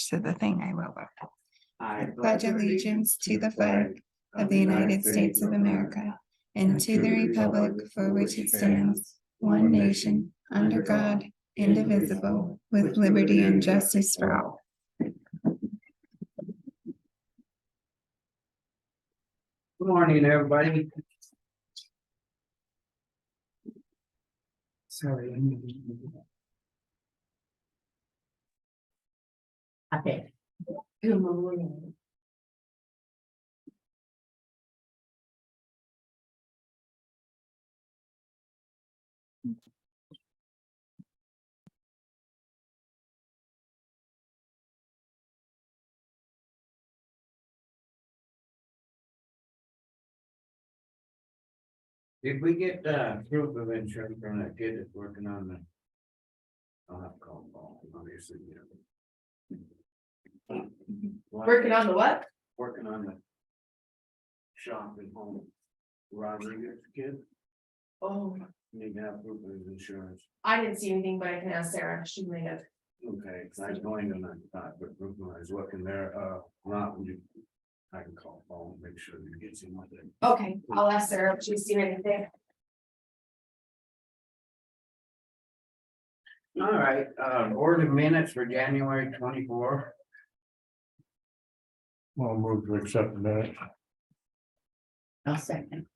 to the thing I wrote. I Pledge allegiance to the flag of the United States of America and to the republic for which it stands, one nation, under God, indivisible, with liberty and justice for all. Good morning, everybody. Sorry. Okay. Good morning. Did we get proof of insurance from that kid that's working on the? I'll have to call Paul, obviously, Working on the what? Working on the. Shop and home. Rodriguez kid, Oh, need to have proof of his insurance. I didn't see anything, but I can ask Sarah. She may have. Okay, 'cause I was going to not, but proof when I was looking there, not, I can call Paul and make sure he gets him with it. Okay, I'll ask Sarah if she's seen anything. All right, board of minutes for January 24. I'll move to accept the minutes. I'll second.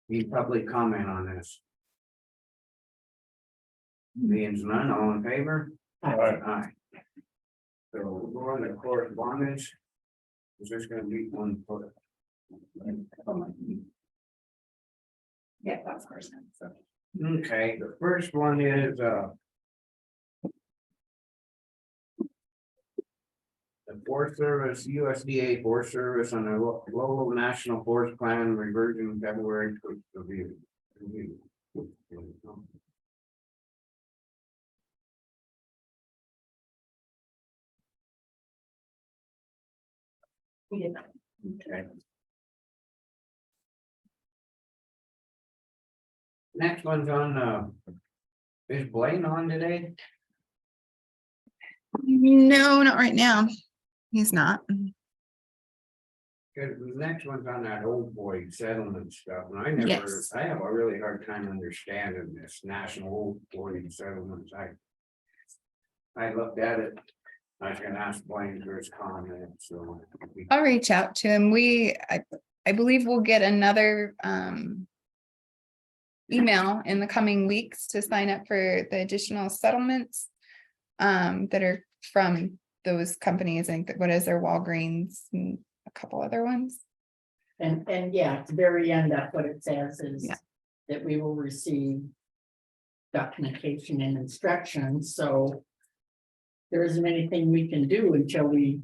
Need public comment on this? Being none, all in favor? Aye. Aye. So we'll go on to correspondence. Is this gonna be one for? Yeah, that's person. So. Okay, the first one is, the Forest Service, USDA Forest Service on the Global National Forest Plan reversion February review. We did not. Okay. Next one's on, is Blaine on today? No, not right now. He's not. Cause the next one's on that old boy settlement stuff, and I never, Yes. I have a really hard time understanding this national old boy settlements, I looked at it, I was gonna ask Blaine for his comment, so. I'll reach out to him. I believe we'll get another email in the coming weeks to sign up for the additional settlements that are from those companies. I think that what is their Walgreens and a couple other ones. And yeah, at the very end, that's what it says is Yeah. that we will receive documentation and instructions, so there isn't anything we can do until we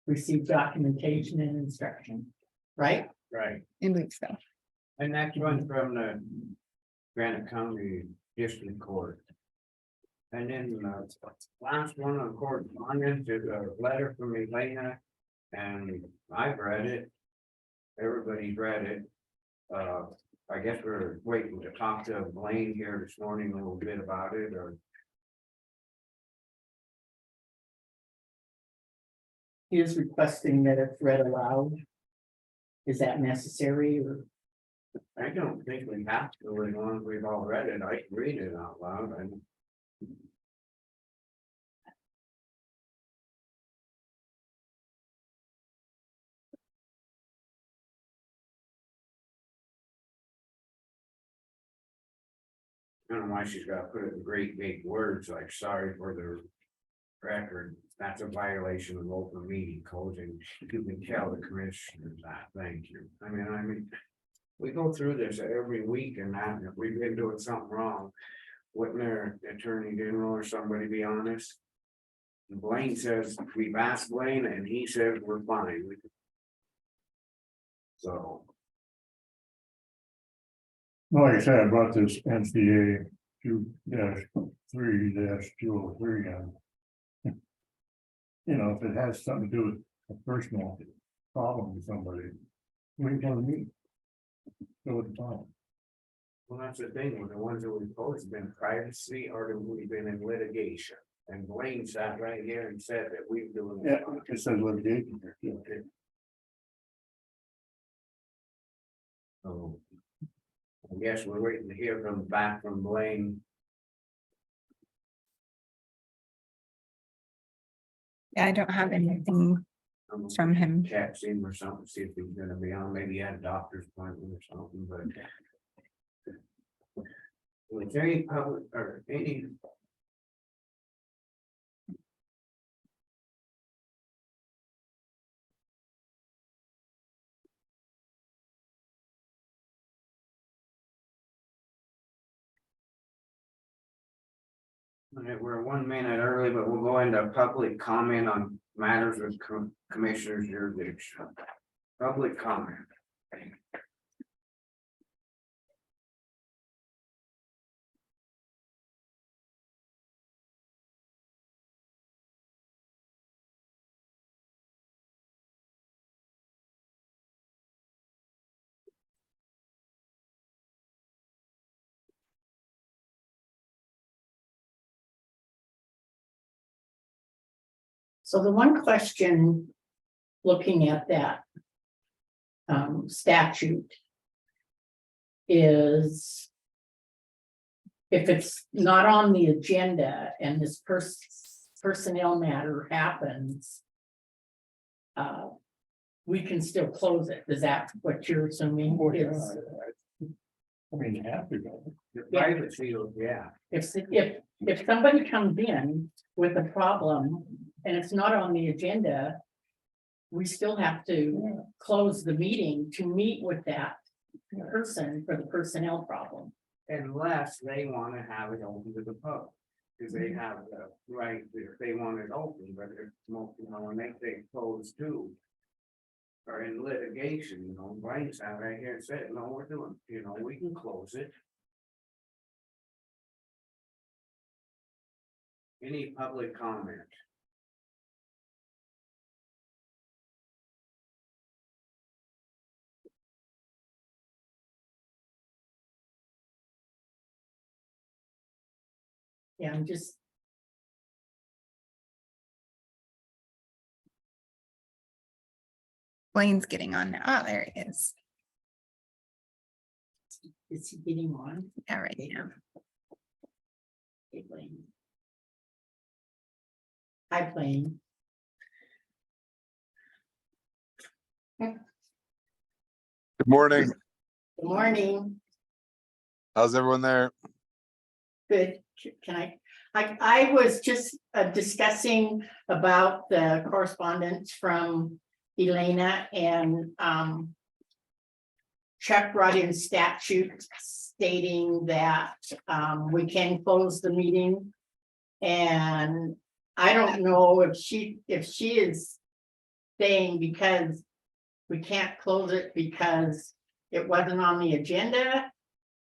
receive documentation and instruction, right? Right, I believe so. and next one from the Granite County District Court. And then last one on correspondence is a letter from Elena, and I've read it. Everybody's read it. I guess we're waiting to talk to Blaine here this morning a little bit about it, or He is requesting that it's read aloud. Is that necessary or? I don't think we have to, as long as we've all read it. I can read it out loud and. I don't know why she's got to put it in great big words like sorry for the record. That's a violation of open meeting code, and you can tell the commissioners that. Thank you. I mean, we go through this every week, and that if we've been doing something wrong, wouldn't their attorney general or somebody be honest? And Blaine says, we've asked Blaine, and he says we're fine. So. Like I said, I brought this NCA 2-3-203 on. You know, if it has something to do with a personal problem with somebody, we can meet. Go with the problem. Well, that's the thing, with the ones that we've posted, been privacy or have we been in litigation? And Blaine sat right here and said that we were doing. Yeah, it says litigation here too. So. I guess we're waiting to hear back from Blaine. Yeah, I don't have anything from him. Text him or something, see if he's gonna be on, maybe he had a doctor's appointment or something, but. Was there any public or any? All right, we're 1 minute early, but we'll go into public comment on matters with commissioners jurisdiction. Public comment. So the one question, looking at that. Statute. Is. If it's not on the agenda and this personnel matter happens. We can still close it. Is that what you're assuming? Oh, yeah, Is- I mean, you have to go. The private field, yeah. If somebody comes in with a problem and it's not on the agenda. We still have to close the meeting to meet with that person for the personnel problem. Unless they wanna have it open to the public. Cause they have the right, if they want it open, but if, when they say closed too. Or in litigation, Blaine sat right here and said, no, we're doing, we can close it. Any public comment? Yeah, I'm just. Blaine's getting on now. Oh, there he is. Is he getting on? Yeah, right now. Hey, Blaine. Hi, Blaine. Good morning. Good morning. How's everyone there? Good. Can I was just discussing about the correspondence from Elena and Chuck brought in statute stating that we can close the meeting. And I don't know if she is saying because we can't close it because it wasn't on the agenda.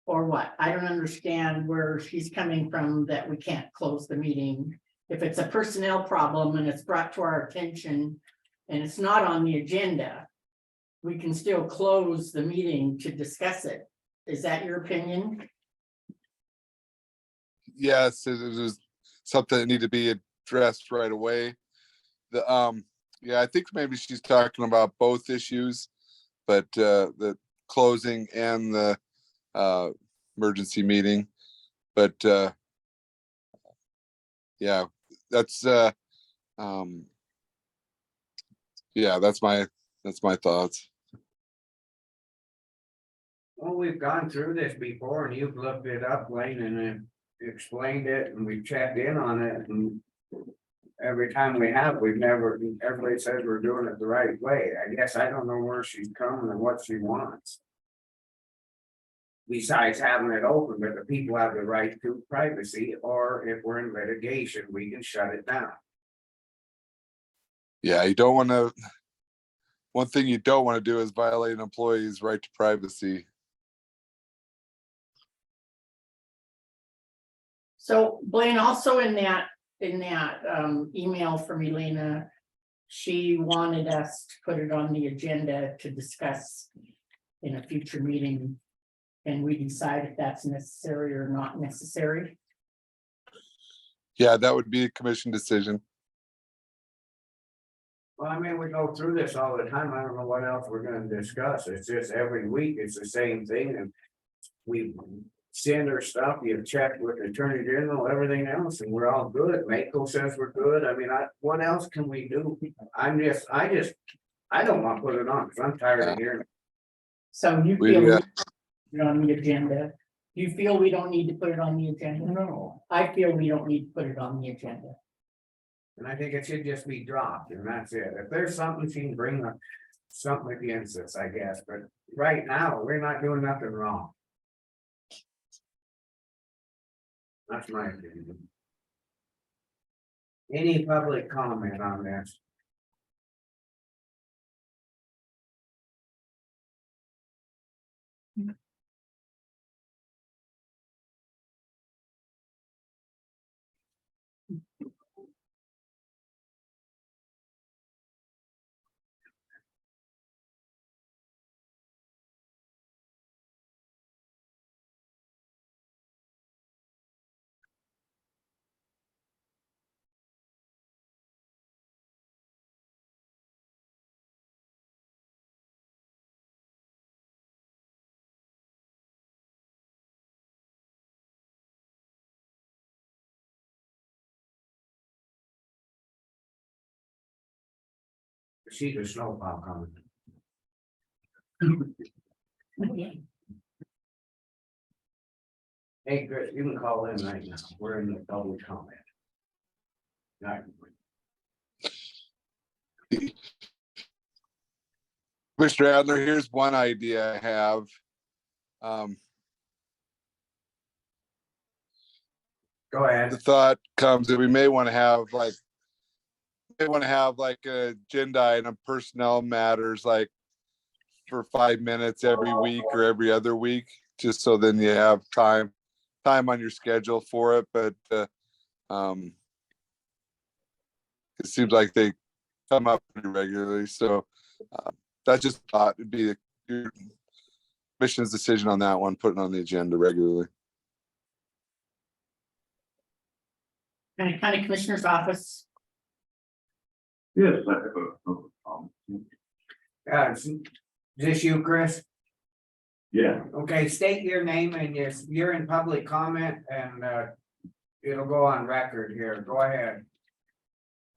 Or what? I don't understand where she's coming from that we can't close the meeting. If it's a personnel problem and it's brought to our attention and it's not on the agenda, we can still close the meeting to discuss it. Is that your opinion? Yes, it was something that needed to be addressed right away. Yeah, I think maybe she's talking about both issues, but the closing and the emergency meeting, but yeah, that's yeah, that's my thoughts. Well, we've gone through this before and you've looked it up, Blaine, and then explained it and we've checked in on it and. Every time we have, everybody says we're doing it the right way. I guess I don't know where she's coming and what she wants. Besides having it open, but the people have the right to privacy, or if we're in litigation, we can shut it down. Yeah, you don't want to. One thing you don't want to do is violate an employee's right to privacy. So Blaine, also in that email from Elena, she wanted us to put it on the agenda to discuss in a future meeting. And we decide if that's necessary or not necessary. Yeah, that would be a commission decision. Well, I mean, we go through this all the time. I don't know what else we're gonna discuss. It's just every week, it's the same thing and. We send our stuff, you check with the Attorney General, everything else, and we're all good. Mako says we're good. I mean, what else can we do? I don't want to put it on, because I'm tired of hearing. So you We, feel it's on the agenda? You feel we don't need to put it on the agenda? No, I feel we don't need to put it on the agenda. And I think it should just be dropped, and that's it. If there's something she can bring up, something against us, I guess, but right now, we're not doing nothing wrong. That's my opinion. Any public comment on this? She's a snowplow coming. Hey, Chris, you can call in right now. We're in the public comment. Right. Mr. Adler, here's one idea I have. Go ahead. The thought comes that we may want to have like. May want to have like an agenda item, personnel matters, like. For 5 minutes every week or every other week, just so then you have time on your schedule for it, but it seems like they come up pretty regularly, so that's just thought it'd be your commission's decision on that one, putting on the agenda regularly. County Commissioner's Office. Yes, I have Is this you, Chris? yeah, Okay, state your name and yes, you're in public comment and it'll go on record here. Go ahead.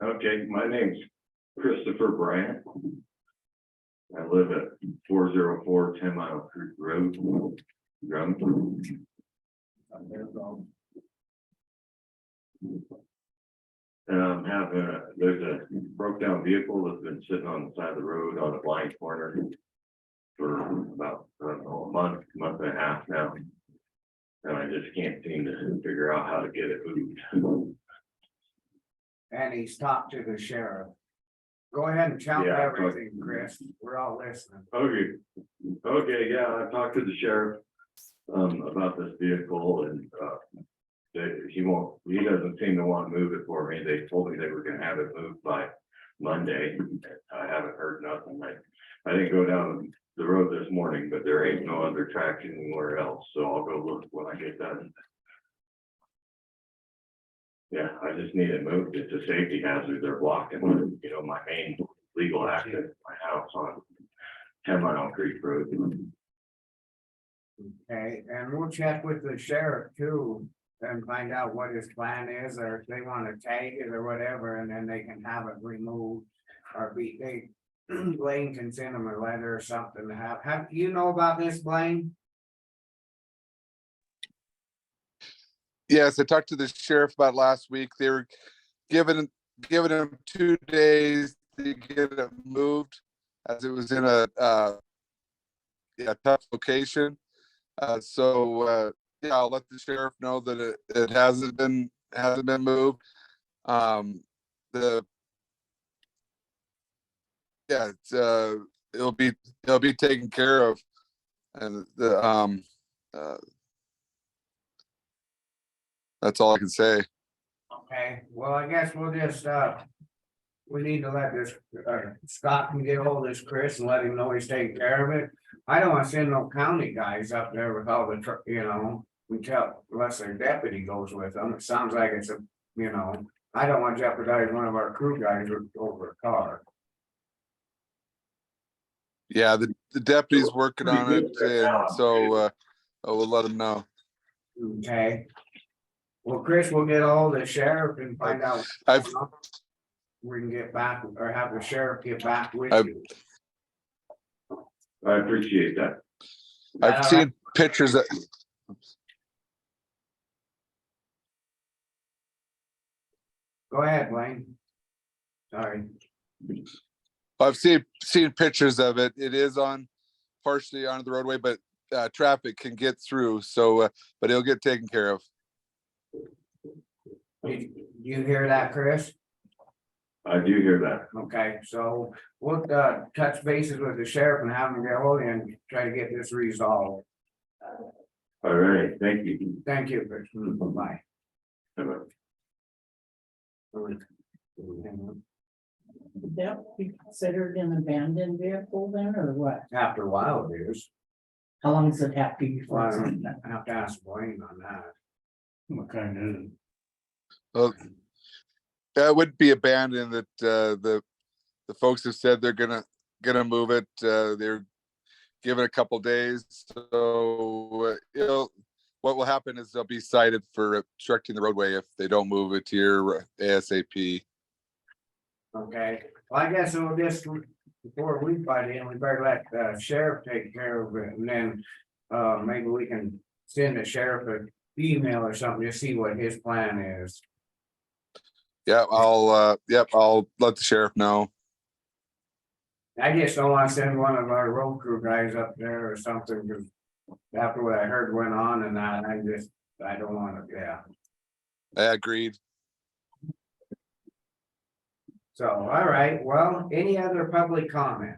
okay, my name's Christopher Bryant. I live at 404 10 Mile Creek Road, Drum. There we go. And I'm having there's a broke down vehicle that's been sitting on the side of the road on a blind corner for about, I don't know, a month and a half now. And I just can't seem to figure out how to get it moved. And he's talked to the sheriff. Go ahead and tell me Yeah, everything, Chris. We're all listening. Okay, yeah, I talked to the sheriff about this vehicle and he doesn't seem to want to move it for me. They told me they were gonna have it moved by Monday. I haven't heard nothing. I didn't go down the road this morning, but there ain't no other traction anywhere else, so I'll go look when I get done. Yeah, I just need it moved. It's a safety hazard. They're blocking, my main legal access to my house on 10 Mile Creek Road. Okay, and we'll check with the sheriff too. And find out what his plan is, or if they want to tag it or whatever, and then they can have it removed. Or Blaine can send them a letter or something to have you know about this, Blaine? Yes, I talked to the sheriff about last week. They were giving him 2 days to get it moved, as it was in a tough location. Yeah, I'll let the sheriff know that it hasn't been moved. It'll be taken care of, and that's all I can say. Okay, well, I guess we'll just we need to let this Scott can get hold of this Chris and let him know he's taking care of it. I don't want to send no county guys up there with all the unless their deputy goes with them. It sounds like it's a You know, I don't want to jeopardize one of our crew guys over a car. Yeah, the deputy's working on it, and so we'll let him know. Okay. Well, Chris, we'll get all the sheriff and find out. I've We can get back or have the sheriff get back with I've- you. I appreciate that. I've seen pictures that Go ahead, Wayne. Sorry. I've seen pictures of it. It is on partially on the roadway, but traffic can get through. So, but it'll get taken care of. Did you hear that, Chris? I do hear that. Okay, so we'll touch bases with the sheriff and have him get hold and try to get this resolved. All right, thank you. Thank you, Chris. Bye. Bye-bye. Would that be considered an abandoned vehicle then, or what? After a while, it is. How long does it have to be before? Well, it's- I have to ask Wayne on that. What kind is? Well, that would be abandoned. That the folks have said they're gonna move it. They're given a couple days. So what will happen is they'll be cited for obstructing the roadway if they don't move it here ASAP. Okay, well, I guess we'll just, before we fight in, we better let the sheriff take care of it, and then maybe we can send the sheriff an email or something to see what his plan is. Yeah, I'll let the sheriff know. I just don't want to send one of our road crew guys up there or something, because after what I heard went on and that, I don't want to, yeah. I agreed. So, all right, well, any other public comment?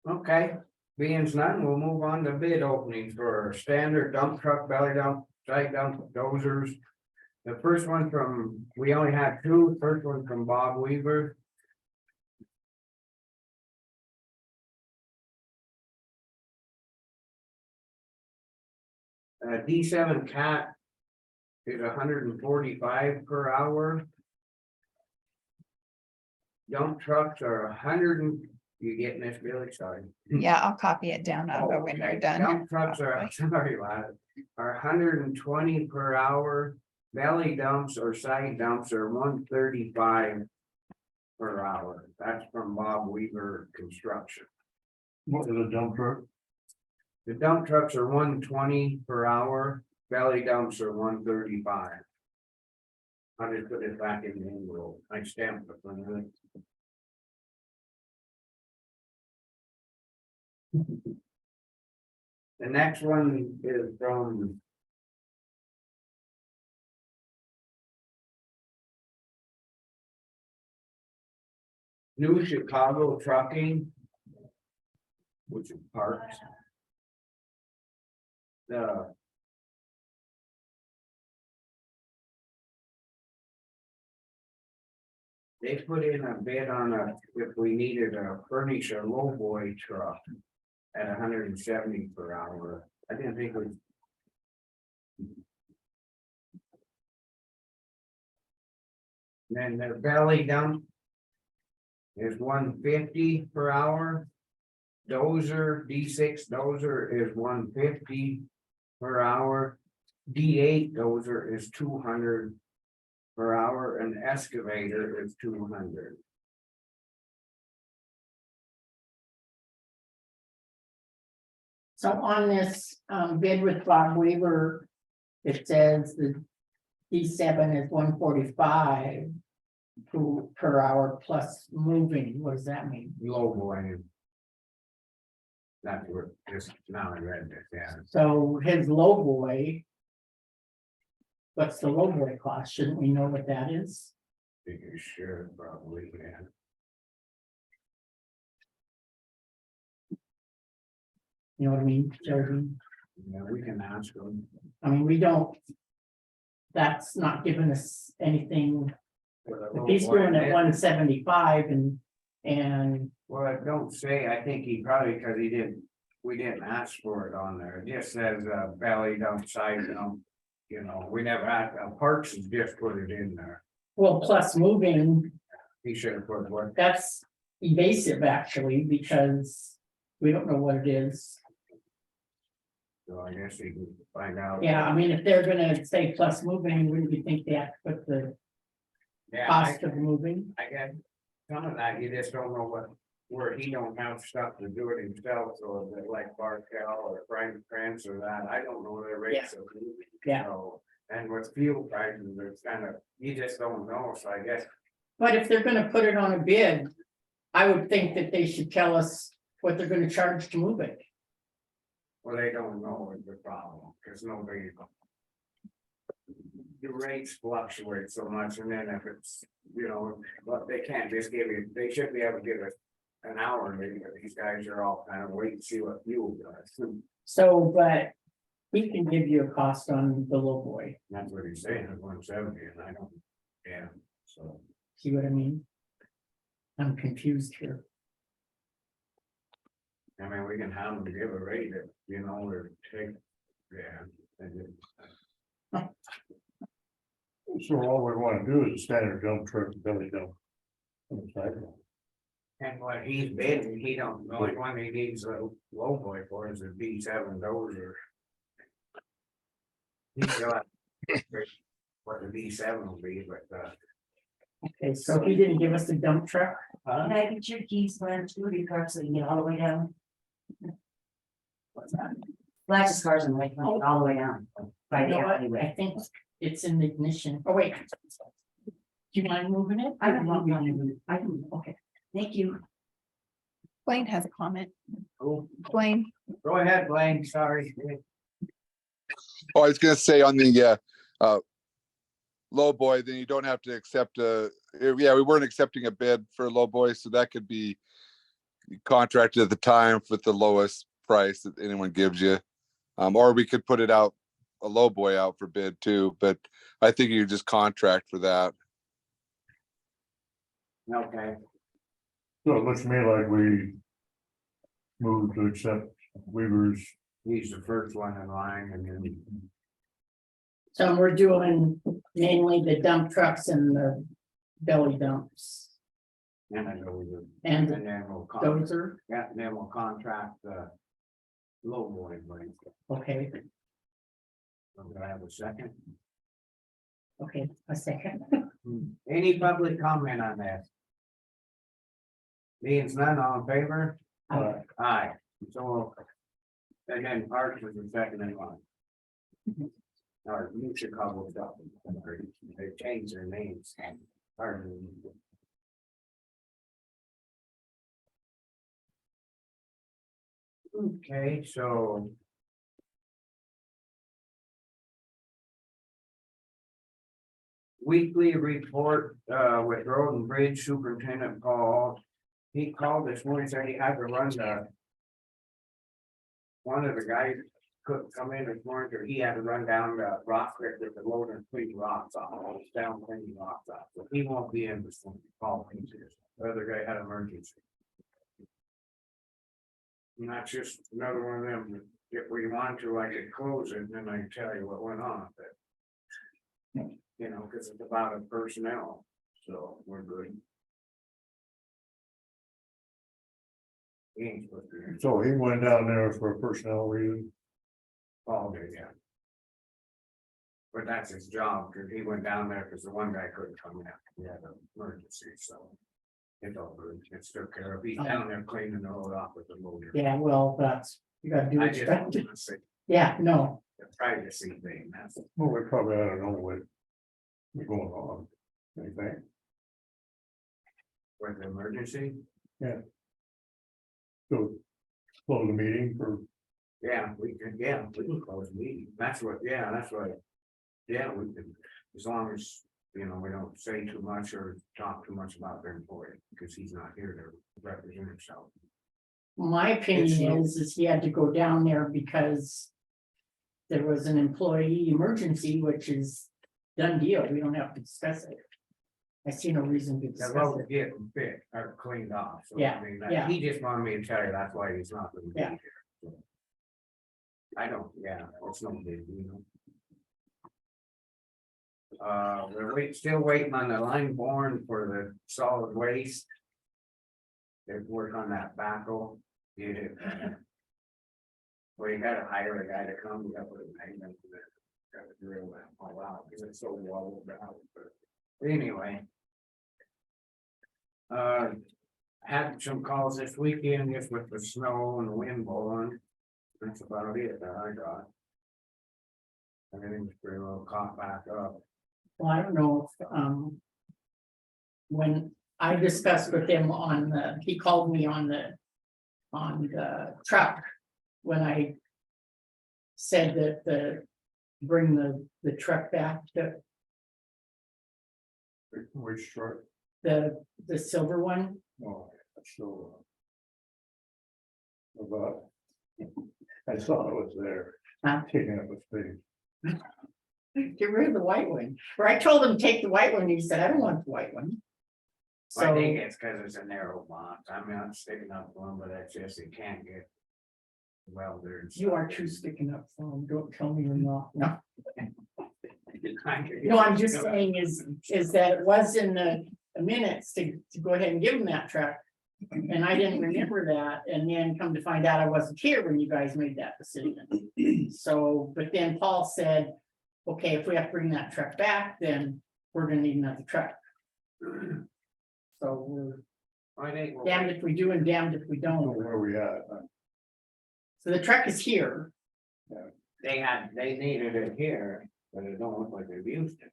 Okay, being none, we'll move on to bid openings for standard dump truck, belly dump, side dump, dozers. The first one from, we only had two. First one from Bob Weaver. D7 cat is 145 per hour. Dump trucks are 100 and, you getting this, Billy? Sorry. Yeah, I'll copy it down. I'll go when you're done. Dump trucks are, sorry, lad, are 120 per hour. Belly dumps or side dumps are 135 per hour. That's from Bob Weaver Construction. What is a dump truck? The dump trucks are 120 per hour, belly dumps are 135. I just put it back in the envelope. I stamped it from it. The next one is from New Chicago Trucking, which is Parks. They put in a bid on if we needed a furnish a lowboy truck at 170 per hour. I didn't think we. Then the belly dump is 150 per hour. Dozer, D6 dozer is 150 per hour. D8 dozer is 200 per hour, and excavator is 200. So on this bid with Bob Weaver, it says the D7 is 145 per hour plus moving. What does that mean? Low boy. That's where just now I read this, yeah. So his low boy. What's the low boy cost? Shouldn't we know what that is? You sure probably can. You know what I mean? Jody? Yeah, we can ask them. I mean, we don't. That's not giving us anything. for the If low he's boy. doing it 175 and And Well, it don't say, I think he probably, cause we didn't ask for it on there, it just says, belly dump, side dump. You know, we never had, Parks has just put it in there, well, plus moving, he should have put what, that's evasive actually, because we don't know what it is. so I guess he can find out. Yeah, I mean, if they're gonna say plus moving, wouldn't you think they have to put the Yeah, cost of moving? I guess, some of that, you just don't know where he don't have stuff to do it himself, so that like Barkel or Frank Prince or that, I don't know their rates of moving. Yeah. So, and with fuel prices, it's kind of, you just don't know, so I guess, But if they're gonna put it on a bid, I would think that they should tell us what they're gonna charge to move it. well, they don't know is the problem, because nobody. The rates fluctuate so much, and then if it's, you know, but they can't just give you, they should be able to give us an hour, maybe, but these guys are all kind of wait and see what fuel does. So, but he can give you a cost on the low boy, That's what he's saying, it's 170, and I don't, yeah, so. see what I mean? I'm confused here. I mean, we can have them give a rate, if, you know, or take, yeah. And then, So all we wanna do is a standard dump truck, belly dump. On the sidewalk. and what he's bidding, he don't, the only one he needs a low boy for is a D7 Dozer. He's got what the D7 will be, but, Okay, so he didn't give us a dump truck, huh? Can I get your keys when to your car so you can get all the way down? what's that? Flash's car's in the way, all the way down. By You the know what? I alleyway. think it's in the ignition, oh wait. Do you mind moving it? I don't want to, I can, okay, thank you. Blaine has a comment. Cool. Blaine, Go ahead, Blaine, sorry. Oh, I was gonna say on the low boy, then you don't have to accept yeah, we weren't accepting a bid for a low boy, so that could be contracted at the time with the lowest price that anyone gives you. Or we could put it out, a low boy out for bid too, but I think you just contract for that. Okay, So it looks to me like we move to accept Weaver's. he's the first one in line, and then, So we're doing mainly the dump trucks and the belly dumps and I know the. and the And then we'll, dozer, yeah, and then we'll contract the low boy, Blaine. okay, Do I have a second? okay, a second. Any public comment on that? Being none, all in favor? Aye, so. And then Parks was the second in line. Or New Chicago stuff, they changed their names. Pardon. Okay, so. Weekly report with Road and Bridge Superintendent Paul. He called this morning, said he had to run the. One of the guys couldn't come in this morning, or he had to run down the rock creek with the loader and clean rocks off, down cleaning rocks off, so he won't be in this one. Paul, the other guy had emergency. And that's just another one of them, if we want to, I could close it, and then I can tell you what went on, but. You know, cause it's about a personnel, so we're good. He ain't supposed to be So he went down there for a personnel reason. all day, yeah. But that's his job, cause he went down there, cause the one guy couldn't come in, he had an emergency, so. It's over, it's took care of, he's down there cleaning the road off with the motor. Yeah, well, that's, you gotta do I what you just gotta want do. to say, Yeah, no, the privacy thing, that's. Well, we probably ought to know what. What's going on. Anything? With the emergency, So. Close the meeting for. yeah, we can close the meeting, that's what, yeah, that's what. Yeah, we can, as long as, you know, we don't say too much or talk too much about their employee, because he's not here to represent himself. my opinion is he had to go down there because. There was an employee emergency, which is done deal, we don't have to discuss it. I see no reason to The discuss road it. getting fixed or cleaned off. So, Yeah, I mean, yeah. he just wanted me to tell you that's why he's not gonna be Yeah. here. So. I don't, yeah, it's no big, you know. We're still waiting on the line born for the solid waste. They work on that backhoe, get it. Well, you gotta hire a guy to come, you gotta put a name in it. Gotta drill that all out, because it's so walled out, but anyway. Had some calls this weekend just with the snow and the wind blowing. That's about it that I got. Everything's pretty well caught back up. Well, I don't know if, when I discussed with him on the, he called me on the truck. When I said that bring the truck back to Which truck? the silver one. Oh, that's still. About. I saw it was there, Huh? taking up a space. Get rid of the white one, or I told him take the white one, he said, I don't want the white one. I think So, it's because it's a narrow box. I mean, I'm sticking up one, but that's just, it can't get. Welded. you are too sticking up for him, don't tell me you're not, no. No, No, I'm just saying is that it was in the minutes to go ahead and give him that truck. And I didn't remember that, and then come to find out I wasn't here when you guys made that decision. So, but then Paul said, okay, if we have to bring that truck back, then we're gonna need another truck. So we're I think damned if we do and damned if we I don't know don't. where we at. So the truck is here. they needed it here, but it don't look like they've used it.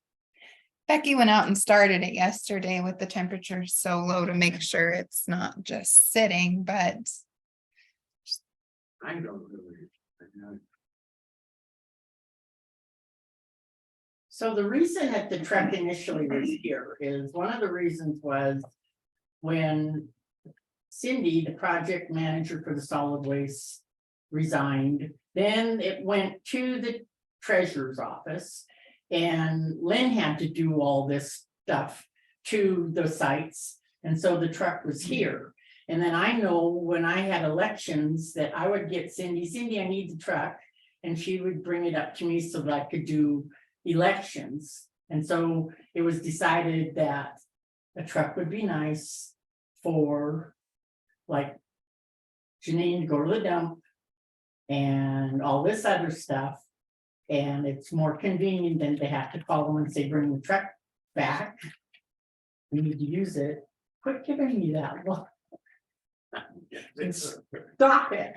Becky went out and started it yesterday with the temperature so low to make sure it's not just sitting, but I don't really. So the reason that the truck initially was here is, one of the reasons was when Cindy, the project manager for the solid waste, resigned, then it went to the treasurer's office. And Lynn had to do all this stuff to the sites, and so the truck was here. And then I know when I had elections that I would get Cindy, I need the truck. And she would bring it up to me so that I could do elections. And so it was decided that a truck would be nice for like Janine to go to the dump and all this other stuff. And it's more convenient than they have to call them and say, bring the truck back. We need to use it. Quit giving me that look. Stop it.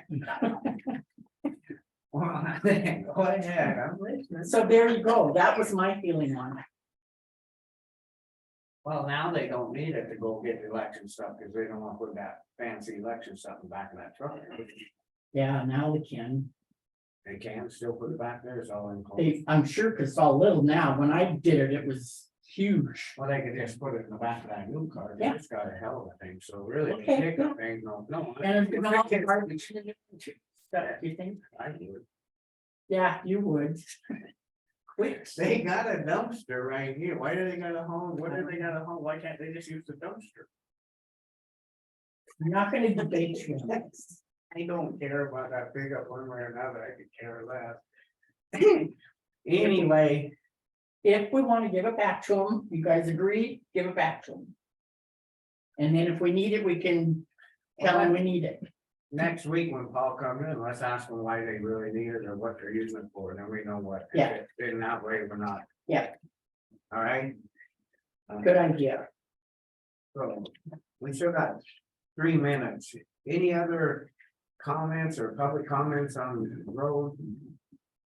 Well, go ahead, I'm listening. So there you go. That was my feeling on it. Well, now they don't need it to go get the election stuff, because they don't want to put that fancy election stuff in the back of that truck. Yeah, now we can. They can still put it back there, it's all in. I'm sure because it's all little now. When I did it, it was huge. Well, they could just put it in the back of that new car, Yeah. it's got a hell of a thing, so really, the Okay, pickup thing, no. And it's not I hard to change it. You think? would. Yeah, you would. Quick, they got a dumpster right here, why do they got a home, what do they got a home, why can't they just use the dumpster? I'm not gonna debate you. I don't care about that pickup one way or another, I could care less. Anyway, If we want to give it back to them, you guys agree, give it back to them. And then if we need it, we can tell them we need it. next week when Paul comes in, let's ask them why they really need it or what they're using it for, and then we know what. Yeah. In that way, we're not. Yeah. All right. Good idea. So, we still got 3 minutes. Any other comments or public comments on road?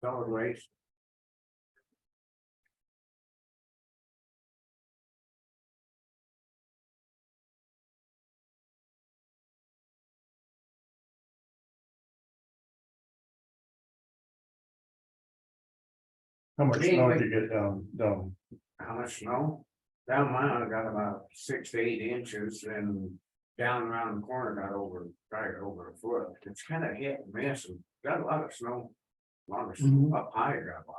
Solid waste? How much snow did you get down? How much snow? Down mine, I got about 6 to 8 inches, and down around the corner got probably over a foot. It's kind of hit and miss, and got a lot of snow. A lot of snow up higher got a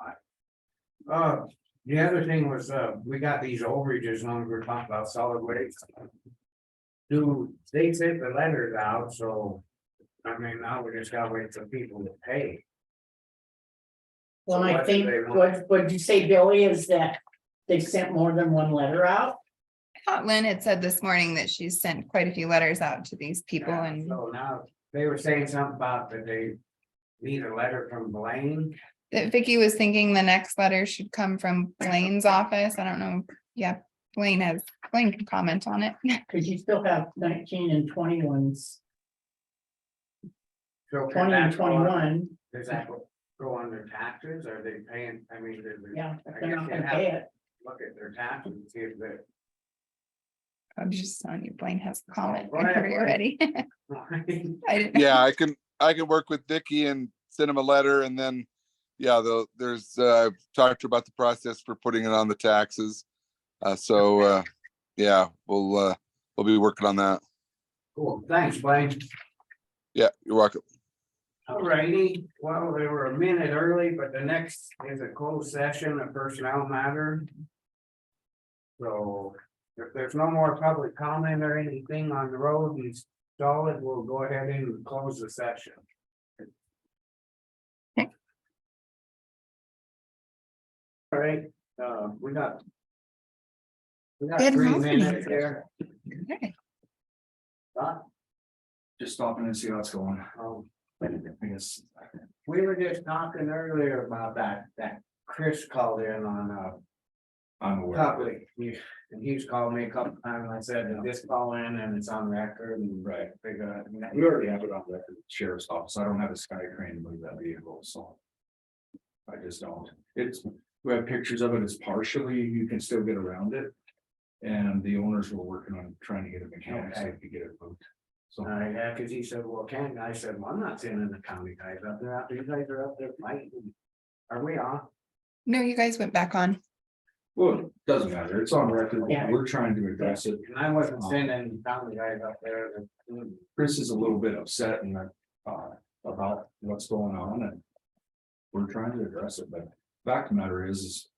lot. The other thing was, we got these overages when we were talking about solid waste. Do they sent the letters out, so, I mean, now we just gotta wait for people to pay. Well, So I what do think, they want? what you say, Billy, is that they've sent more than one letter out? I thought Lynn had said this morning that she's sent quite a few letters out to these people and So now, they were saying something about that they need a letter from Blaine. that Vicky was thinking the next letter should come from Blaine's office. I don't know. Yeah, Blaine can comment on it. Cause you still have 19 and 21s, So 20 and 21, Does that go on their taxes? Are they paying, I mean, yeah, if I they're guess not you gonna have pay to it. look at their taxes and see if they're. I'm just telling you, Blaine has a comment Go ahead, whenever you're ready. I didn't. Yeah, I can work with Vicky and send him a letter and then, yeah, there's, talked to her about the process for putting it on the taxes. Yeah, we'll be working on that. Cool, thanks, Blaine. Yeah, you're welcome. Alrighty, well, they were a minute early, but the next is a closed session, a personnel matter. So if there's no more public comment or anything on the road, it's solid, we'll go ahead and close the session. Okay. All right, we got. We got Good 3 morning. minutes here. Okay. Just stopping and see how it's going. I guess. We were just talking earlier about that Chris called in on I'm aware. public. And he's called me a couple times, and I said, just call in and it's on record and. Right. Figure out. We already have it on record, at the sheriff's office. I don't have a sky crane to move that vehicle, so. I just don't. We have pictures of it. It's partially, you can still get around it. And the owners were working on trying to get a mechanic so they could get it moved. So. Yeah, cause he said, well, Ken, I said, well, I'm not sending the county guys up there, after you guys are up there fighting. Are we on? No, you guys went back on. Well, it doesn't matter. It's on record. Yeah. We're trying to address it. And I wasn't sending the county guys up there. Chris is a little bit upset and about what's going on and. We're trying to address it, but fact of the matter is.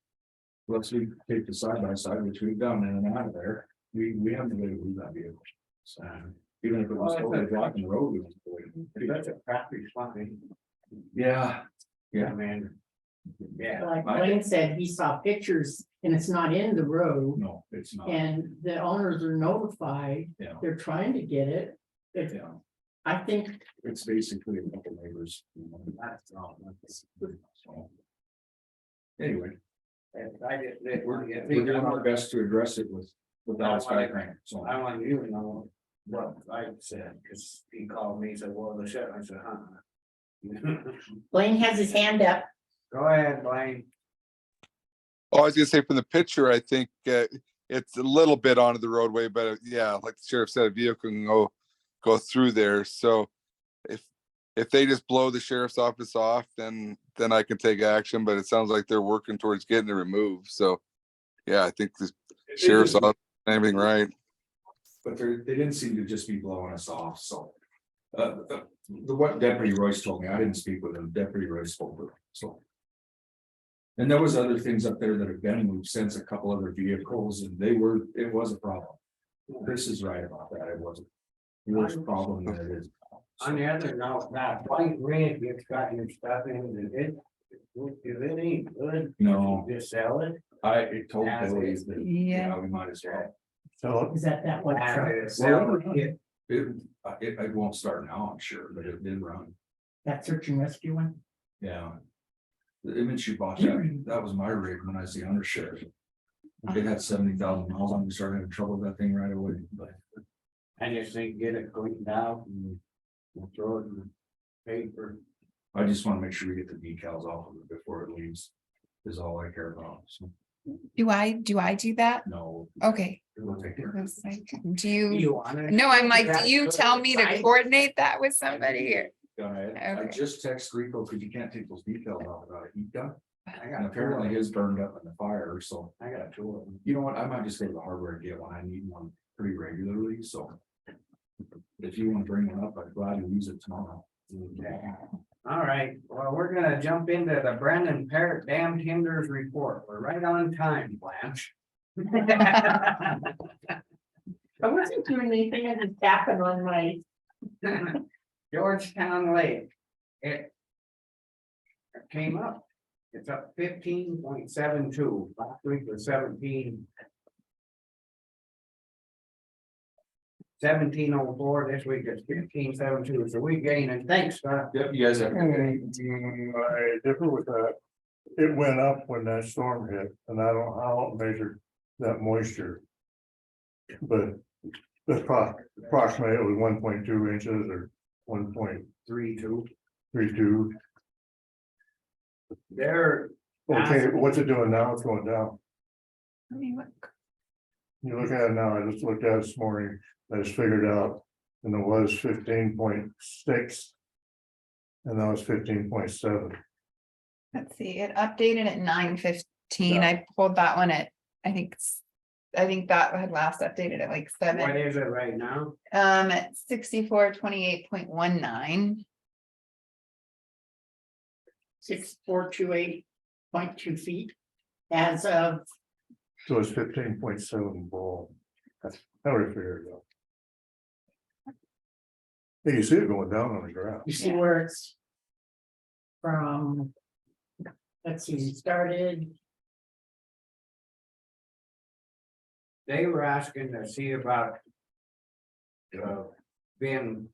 Let's take the side by side, which we've done in and out of there. We have the way to move that vehicle. So even if it was totally blocking the road. we was That's a crappy spotting. Yeah, Yeah, man. Yeah. Like Blaine said, he saw pictures and it's not in the road no, it's not. and the owners are notified, Yeah, they're trying to get it. If, yeah, I think, it's basically a couple neighbors. So, anyway, And I just, we're doing our best to address it without sky crane, so. I want you to know what I said, cause he called me, said, well, the shit, I said, Blaine has his hand up. Go ahead, Blaine. Oh, I was gonna say from the picture, I think it's a little bit onto the roadway, but yeah, like the sheriff said, a vehicle can go through there. So if they just blow the sheriff's office off, then I can take action, but it sounds like they're working towards getting it removed. So yeah, I think the sheriff's office did everything right. But they didn't seem to just be blowing us off, so. What Deputy Royce told me, I didn't speak with him, Deputy Royce spoke with him, so. And there was other things up there that have been moved since, a couple other vehicles, and it was a problem. Chris is right about that, it wasn't. It was a problem that it is. On the other note, that white rig gets got your stuff in, is it any good? No. You just sell it? I told As Billy is. that, Yeah. yeah, we might as well. So Is that one As truck? is, sell it. It won't start now, I'm sure, but it did run, That search and rescue one? yeah. The image you bought, that was my rig when I was the undersheriff. It had 70,000 miles on, we started having trouble with that thing right away, but. I just think get it cleaned out and we'll throw it in the paper. I just wanna make sure we get the decals off of it before it leaves, is all I care about, so, Do I do that? no. Okay. We'll take care I of it. was like, do you? You want it? No, I'm like, do you That's tell good. me to coordinate that with somebody or? I Okay. just text Rico, cause you can't take those decals off without a heat gun, I and got apparently his burned up in the fire, so. I got 2 of them. You know what, I might just go to the hardware and get one, I need one pretty regularly, so. If you wanna bring one up, I'd gladly use it tomorrow. Yeah. All right, well, we're gonna jump into the Brendan Parrott Dam Tenders report. We're right on time, Blanche. I wasn't doing anything, I just tapping on my, Georgetown Lake. It came up. It's up 15.72. Last week was 17. 1704, this week it's 15.72, so we gaining. Thanks, Scott. Yep, you guys have. I differ with that. It went up when that storm hit, and I don't know how it measured that moisture. But approximately it was 1.2 inches or 1.32. 3.2. There, Okay, what's it doing now? It's going down. Let me look. You look at it now, I just looked at it this morning, I just figured out, and it was 15.6. And that was 15.7. Let's see, it updated at 9:15. I pulled that one at, I think that had last updated at like what 7. is it right now? At 6428.19. 6428.2 feet. As of, So it's 15.7 ball. That's how we figured it out. Hey, you see it going down on the graph. you see where it's. From. Let's see, it started, They were asking to see about. Ben.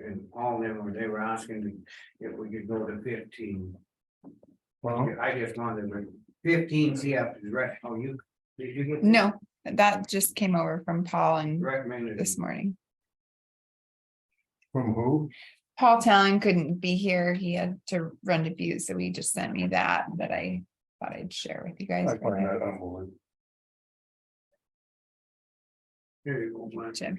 And all of them, where they were asking if we could go to 15. Well, I just wanted to 15, see up to right, oh, did you get? No, that just came over from Paul and Recommended. this morning. from who? Paul Talon couldn't be here. He had to run to Butte, so he just sent me that I thought I'd share with you guys. I find that unbelievable. Here you go, Mike. Jim.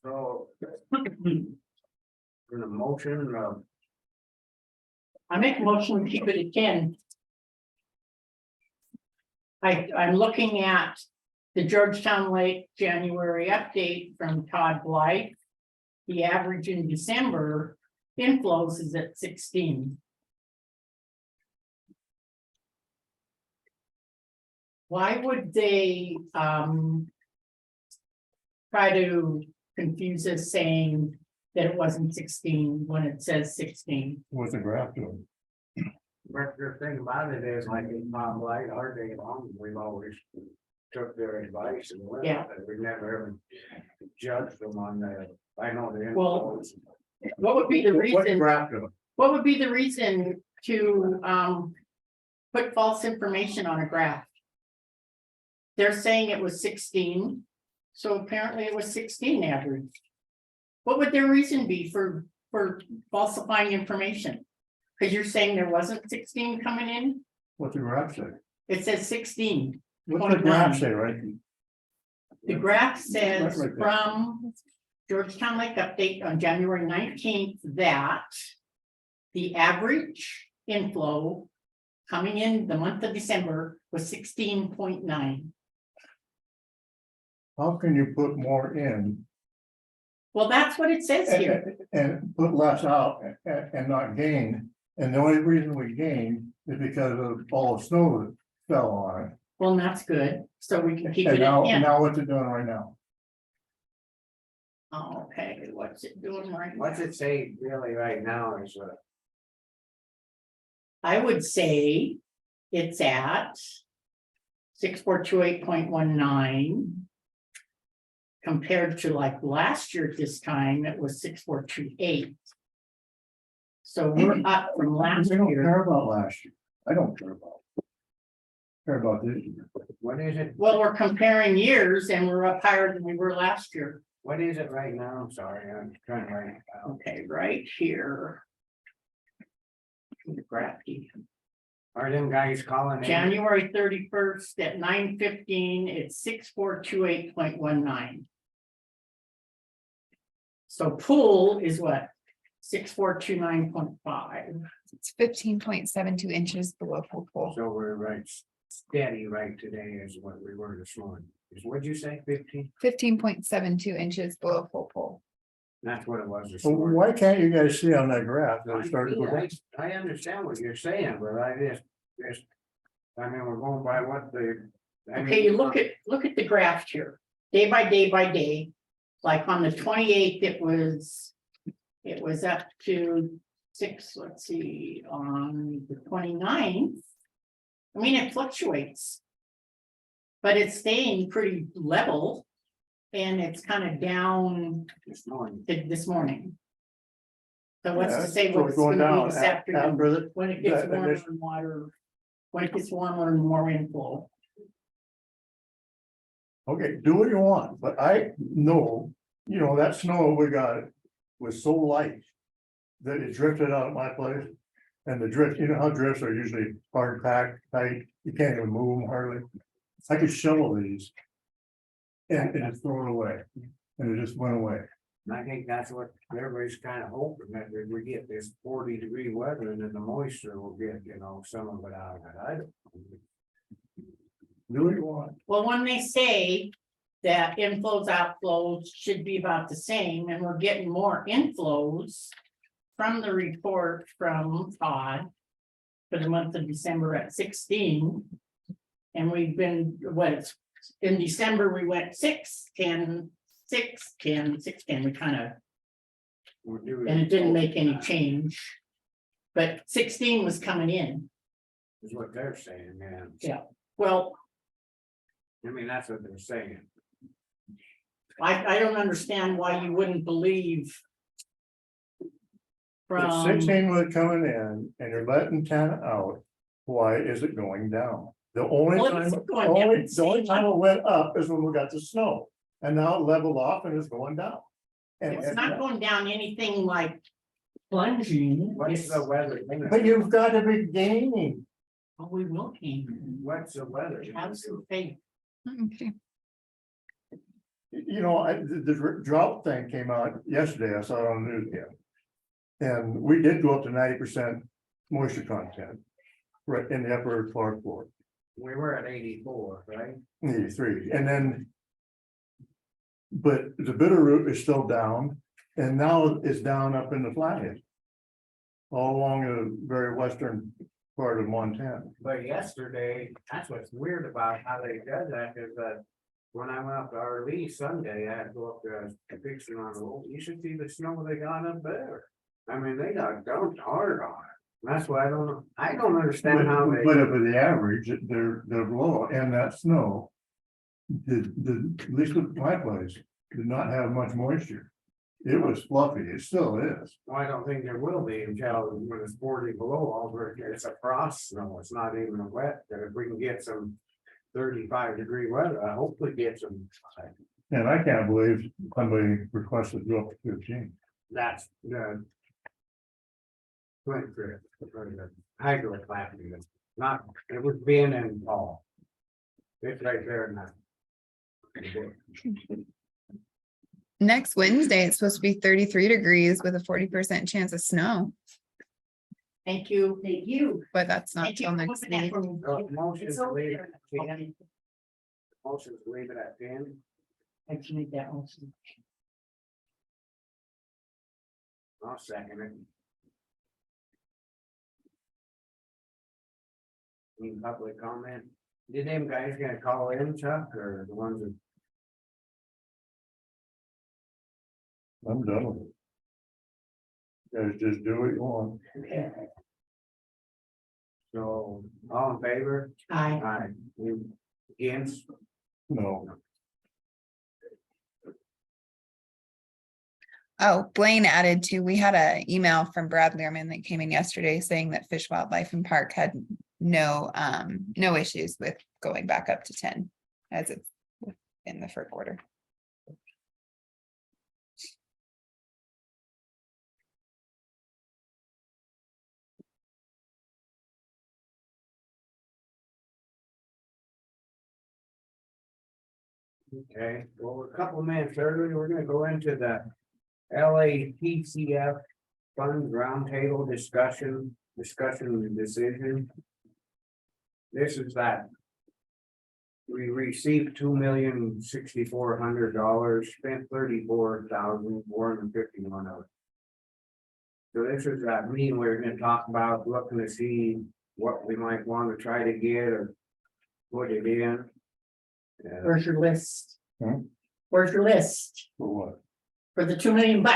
So. For the motion, I make a motion to keep it at 10. I'm looking at the Georgetown Lake January update from Todd Blythe. The average in December inflows is at 16. Why would they try to confuse us saying that it wasn't 16 when it says 16? What's the graph doing? but the thing about it is like in Tom Light, our day long, we've always. Took their advice and went, Yeah. but we never ever judged them on the, I know the. Well, what would be the What reason? graph doing? What would be the reason to put false information on a graph? They're saying it was 16, so apparently it was 16 average. What would their reason be for falsifying information? Because you're saying there wasn't 16 coming in, What's the graph say? it says 16. What's the graph say, right? The graph says Right there. from Georgetown Lake update on January 19th that the average inflow coming in the month of December was 16.9. How can you put more in Well, that's what it says here. and put less out and not gain? And the only reason we gain is because of all the snow that fell on it. Well, that's good. So we can keep And it now, in. now what's it doing right now? Okay, what's it doing right now? What's it say really right now is I would say it's at 6428.19. Compared to like last year at this time, it was 6428. So we're up from last We don't year. care about last year. I don't care about. Care about this year. what is it? Well, we're comparing years and we're up higher than we were last year. What is it right now? I'm sorry, I'm trying to write it down. Okay, right here. Graphy. Are them guys calling in? January 31st at 9:15, it's 6428.19. So pool is what? 6429.5. It's 15.72 inches below full pool. So we're right steady right today is what we were this morning. What'd you say, 15? 15.72 inches below full pole. That's what it was this So morning. why can't you guys see on that graph that it started to go down? I understand what you're saying, but I just, I mean, we're going by what the. I mean, Okay, you look at the graph here, day by day by day. Like on the 28th, it was up to 6, let's see, on the 29th. I mean, it fluctuates. But it's staying pretty level. And it's kind of down This morning. this morning. So what's to Yeah, say so what's going gonna down be this after afternoon, the- when it gets that warmer initial- and water. When it gets warmer and more inflow. Okay, do what you want, but I know, you know, that snow we got was so light. That it drifted out of my place. And the drift, you know how drifts are usually hard packed, tight, you can't even move them hardly. I could shovel these. And just throw it away, and it just went away. And I think that's what everybody's kind of hoping, that we get this 40-degree weather and then the moisture will get, you know, some of it out of it. I don't. Do what you want. Well, when they say that inflows, outflows should be about the same, and we're getting more inflows. From the report from Todd. For the month of December at 16. And we've been, in December, we went 6, 10, 6, 10, 6, 10, we kind of, We're doing. and it didn't make any change. But 16 was coming in, Is what they're saying, man. Yeah. well, I mean, that's what they're saying. I don't understand why you wouldn't believe. If From, 16 was coming in and you're letting 10 out, why is it going down? The only Well, time, it's going down. the only time it went up is when we got the snow. And now it leveled off and it's going down. And it's not going down anything like plunging. What's It's- the weather? But you've got to be gaining. Oh, we will gain, What's the weather? absolute faith. Okay. You know, the drought thing came out yesterday, I saw it on the news again. And we did go up to 90% moisture content. Right in the upper Clark floor, We were at 84, right? 83, and then. But the Bitterroot is still down, and now it's down up in the Flathead. All along the very western part of Montana. But yesterday, that's what's weird about how they did that, is that. When I went up to RV Sunday, I had to go up to fixing on the road, you should see the snow they got up there. I mean, they got dumped hard on it, that's why I don't understand how they. But over the average, they're low, and that snow. At least with my place, did not have much moisture. It was fluffy, it still is. Well, I don't think there will be until when it's 40 below, over it's a frost snow, it's not even a wet, that if we can get some 35-degree weather, I hope we get some. And I can't believe somebody requested to go up to 15. That's the. Twin Creek, or the hydroclapping, not, it was being in fall. It's right there now. Next Wednesday, it's supposed to be 33 degrees with a 40% chance of snow, Thank you. Thank you. but that's not Thank you till for next moving that week. for me. Motion's It's over leave there. it at 10. Okay, Motion's leave it at 10. I can make that motion. I'll second it. Any public comment? Did them guys gonna call in, Chuck, or the ones that? I'm done with it. Guys, just do what you want. Okay. So, all in favor? Aye. Aye. You against? No, Oh, Blaine added to, we had an email from Brad Learman that came in yesterday saying that Fish, Wildlife and Park had no issues with going back up to 10 as it's in the FERC order. Okay, well, we're a couple of minutes early, we're gonna go into the LAPCF Fund Roundtable discussion and decision. This is that. we received $2,064,000, spent 34,451 of it. So this is that meeting we're gonna talk about, looking to see what we might want to try to get or put it in. Where's your list? Hmm? Where's your list For what? for the $2 million? Oh,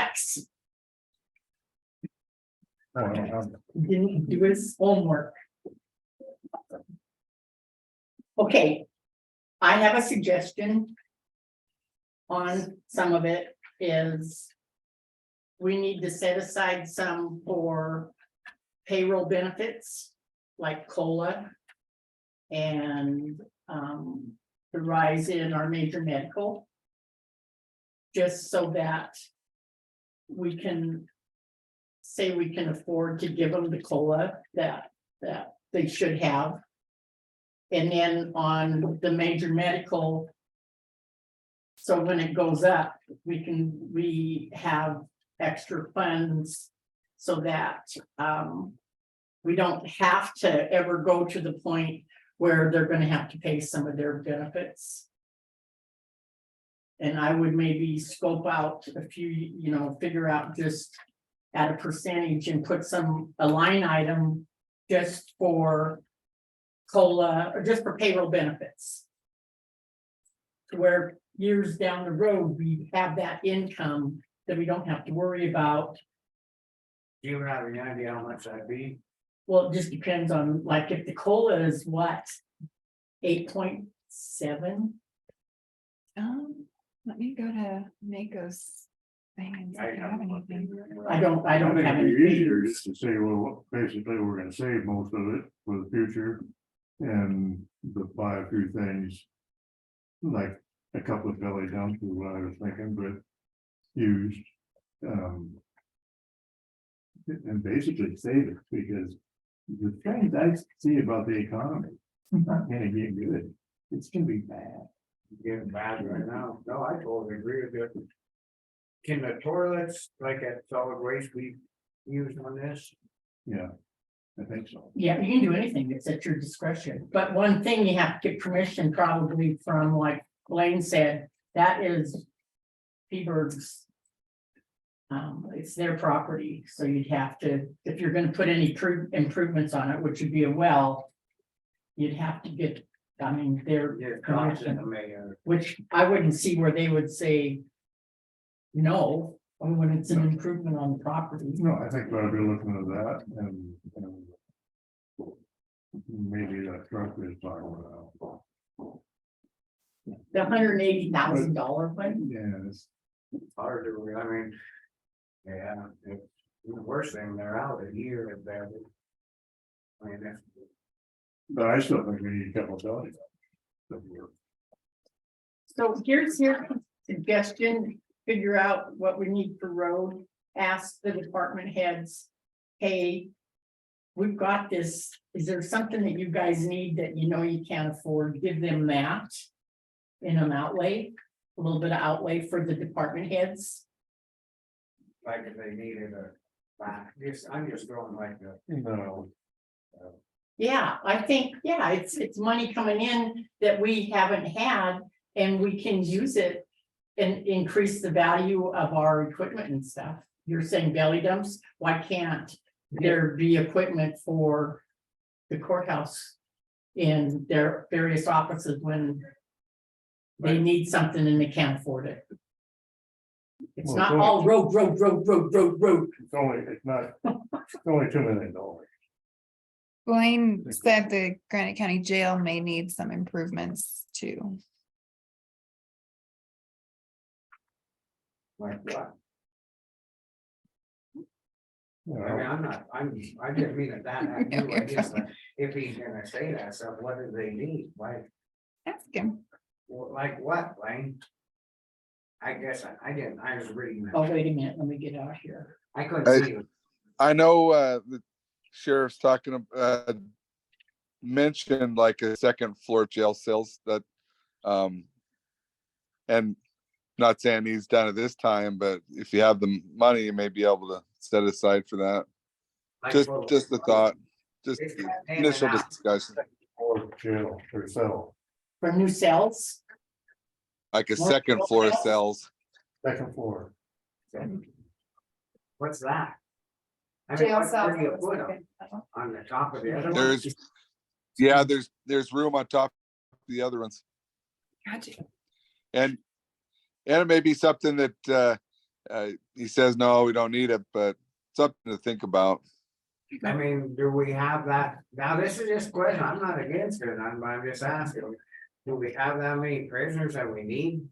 I don't have- Didn't do his homework. Okay, I have a suggestion. On some of it is. We need to set aside some for payroll benefits, like COLA. And the rise in our major medical. Just so that we can say we can afford to give them the COLA that they should have. And then on the major medical. So when it goes up, we have extra funds so that we don't have to ever go to the point where they're gonna have to pay some of their benefits. And I would maybe scope out a few, figure out just at a percentage and put a line item just for COLA or just for payroll benefits. To where years down the road, we have that income that we don't have to worry about. Do you have any idea how much that'd be? Well, it just depends on, like, if the COLA is what? 8.7? Let me go to Mako's thing and see if I have anything. I don't I have think it'd any. be easier just to say, well, basically, we're gonna save most of it for the future. And buy a few things. Like a couple of belly dumps is what I was thinking, but used. And basically save it, because the things I see about the economy, not gonna get good, it's gonna be bad. Getting bad right now. No, I totally agree with you. Can the toilets, like at solid waste, be used on this? Yeah, I think so. Yeah, you can do anything, it's at your discretion, but one thing you have to get permission probably from, like Blaine said, that is P-Bird's. It's their property, so you'd have to, if you're gonna put any improvements on it, which would be a well. You'd have to get, their Yeah, costs in the permission, mayor. which I wouldn't see where they would say. No, when it's an improvement on the property. No, I think I'll be looking at that and. Maybe that truck is talking about. The $180,000 one. Yes, Hard to, I mean. Yeah, it's the worst thing, they're out a year if they're. I mean, that's. but I still think we need a couple of dollars. So here's your suggestion, figure out what we need for road, ask the department heads. Hey, we've got this, is there something that you guys need that you can't afford, give them that. In an outlay, a little bit of outlay for the department heads. Like if they needed I'm just throwing like the. No, Yeah, I think, it's money coming in that we haven't had, and we can use it. And increase the value of our equipment and stuff. You're saying belly dumps, why can't there be equipment for the courthouse? In their various offices when they need something and they can't afford it. It's Well, not it's all road. it's only $2 million. Blaine said the Granite County Jail may need some improvements too. Like what? You I mean, know, I didn't mean it that, I knew, I just, if he's gonna say that stuff, what do they need, like, Ask him. like what, Lane? I guess I didn't, I was reading that, Oh, wait a minute, let me get out here. I couldn't see it. I know the sheriff's talking mentioned like a second floor jail cells that and not saying he's done it this time, but if you have the money, you may be able to set aside for that. Like, Just well, just the thought, just it's kinda initial out. discussion. or jail or cell. For new cells? like a More second floor cells? cells. Second floor. What's that? I mean, Jail what- cells. where do you put 'em? On the top of the other one? There's, yeah, there's room on top of the other ones. Gotcha. And it may be something that he says, no, we don't need it, but something to think about. I mean, do we have that? Now, this is just a question. I'm not against it. I'm just asking. Do we have that many prisoners that we need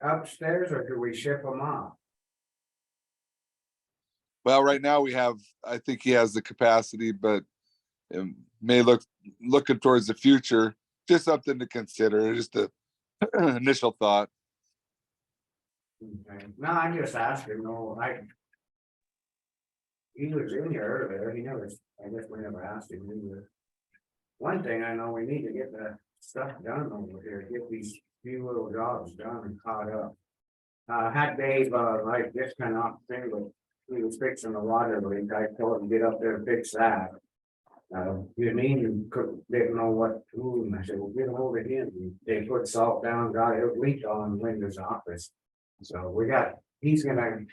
upstairs, or do we ship them off? Well, right now we have, I think he has the capacity, but it may looking towards the future, just something to consider, just a initial thought. Okay. No, I just asked him, no, he was in here earlier, he never, I guess we never asked him either. One thing I know, we need to get the stuff done over here, get these few little jobs done and caught up. Had Dave, like this kind of thing, but he was fixing the water leak, I told him get up there and fix that. You mean you didn't know what to do, and I said, well, get him over here, they put salt down, got it leaked on Linda's office. So he's gonna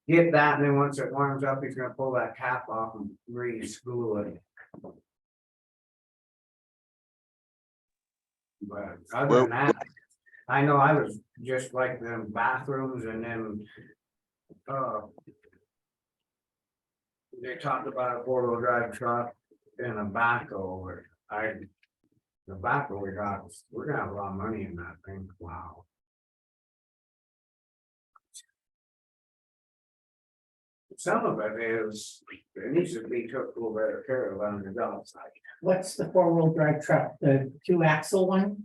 get that, and then once it warms up, he's gonna pull that cap off and re-spool it. But other than that, I know I was just like them bathrooms and then. They talked about a 4-wheel drive truck and a backhoe, or the backhoe we're gonna have a lot of money in that thing, wow. Some of it needs to be took a little better care of on the job site. What's the 4-wheel drive truck, the 2-axle one?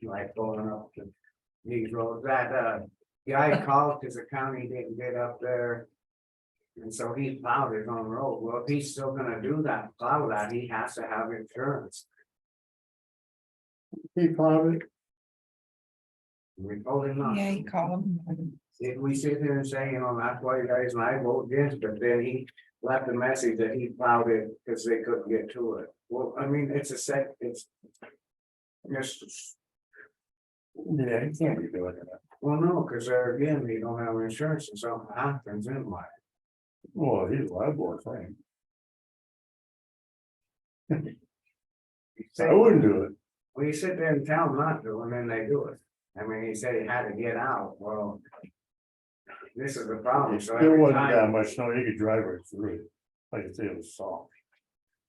Like going up to these roads, that guy called because the county didn't get up there. And so he plowed his own road. Well, if he's still gonna do that, plow that, he has to have insurance. He plowed it. We told him not. Yeah, you call them. If we sit here and say, you know, that's why you guys and I vote against, but then he left a message that he plowed it because they couldn't get to it. Well, I mean, it's just. Yeah, he can't be doing that. Well, no, because there again, you don't have insurance and something happens in life. Well, he's liable, I think. I wouldn't do it. Well, you sit there and tell them not to, and then they do it. I mean, he said he had to get out, well. This is the problem, so There every wasn't that time, much snow, you could drive right through it. Like I say, it was soft.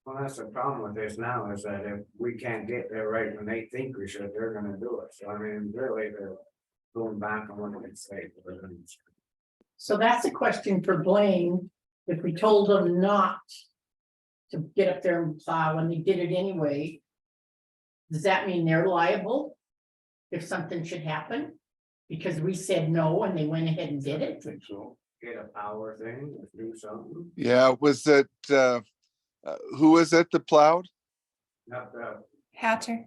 well, that's the problem with this now, is that if we can't get there right when they think we should, they're gonna do it, so I mean, really, they're. Going back on what they say. So that's a question for Blaine. If we told them not to get up there and plow and they did it anyway, does that mean they're liable if something should happen? Because we said no and they went ahead and did I it? think so. Get a power thing, do something, Yeah, was it, who was it that plowed? not the, Hatcher,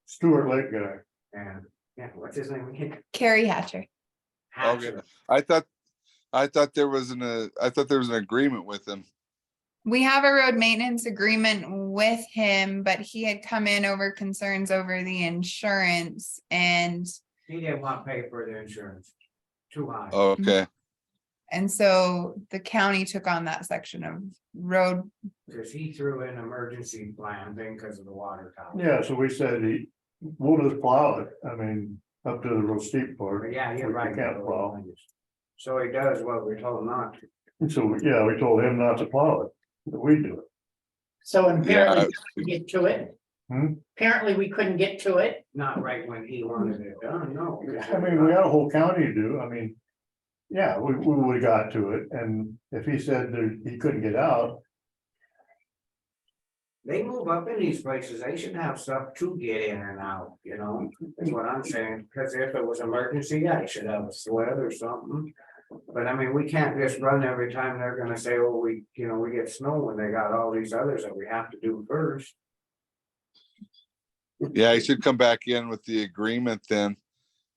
Stuart Lake guy. and, yeah, what's his name again? Carrie Hatcher. Hatcher. I thought there was an agreement with him. We have a road maintenance agreement with him, but he had come in over concerns over the insurance and. He didn't want to pay for the insurance, too high. Okay, And so the county took on that section of road. Cause he threw in emergency plan thing because of the water tower. Yeah, so we said we'll just plow it. I mean, up to the real steep part. But yeah, you're We right. can't plow. So he does what we told him not to. And so, yeah, we told him not to plow it, but we do it. So apparently Yeah. we couldn't get to it. Hmm? Apparently we couldn't get to it. Not right when he wanted it done, no. I mean, we got a whole county to do. I mean, yeah, we would've got to it. And if he said that he couldn't get out, They move up in these places, they should have stuff to get in and out, you know, is what I'm saying, because if it was emergency, yeah, you should have a sled or something. But I mean, we can't just run every time they're gonna say, oh, we get snow when they got all these others that we have to do first. yeah, he should come back in with the agreement then.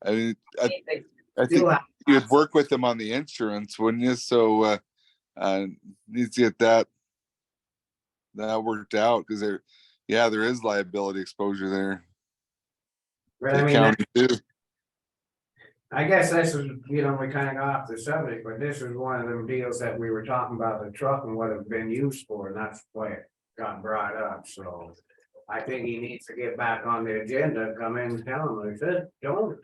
I mean, I think Still have- you'd work with him on the insurance, wouldn't you? So, needs to get that worked out, because there is liability exposure there. But I the mean, county too. I guess this is, we kind of got off the subject, but this is one of them deals that we were talking about, the truck and what it's been used for, and that's why it got brought up, so. I think he needs to get back on the agenda, come in and tell him, I said, don't.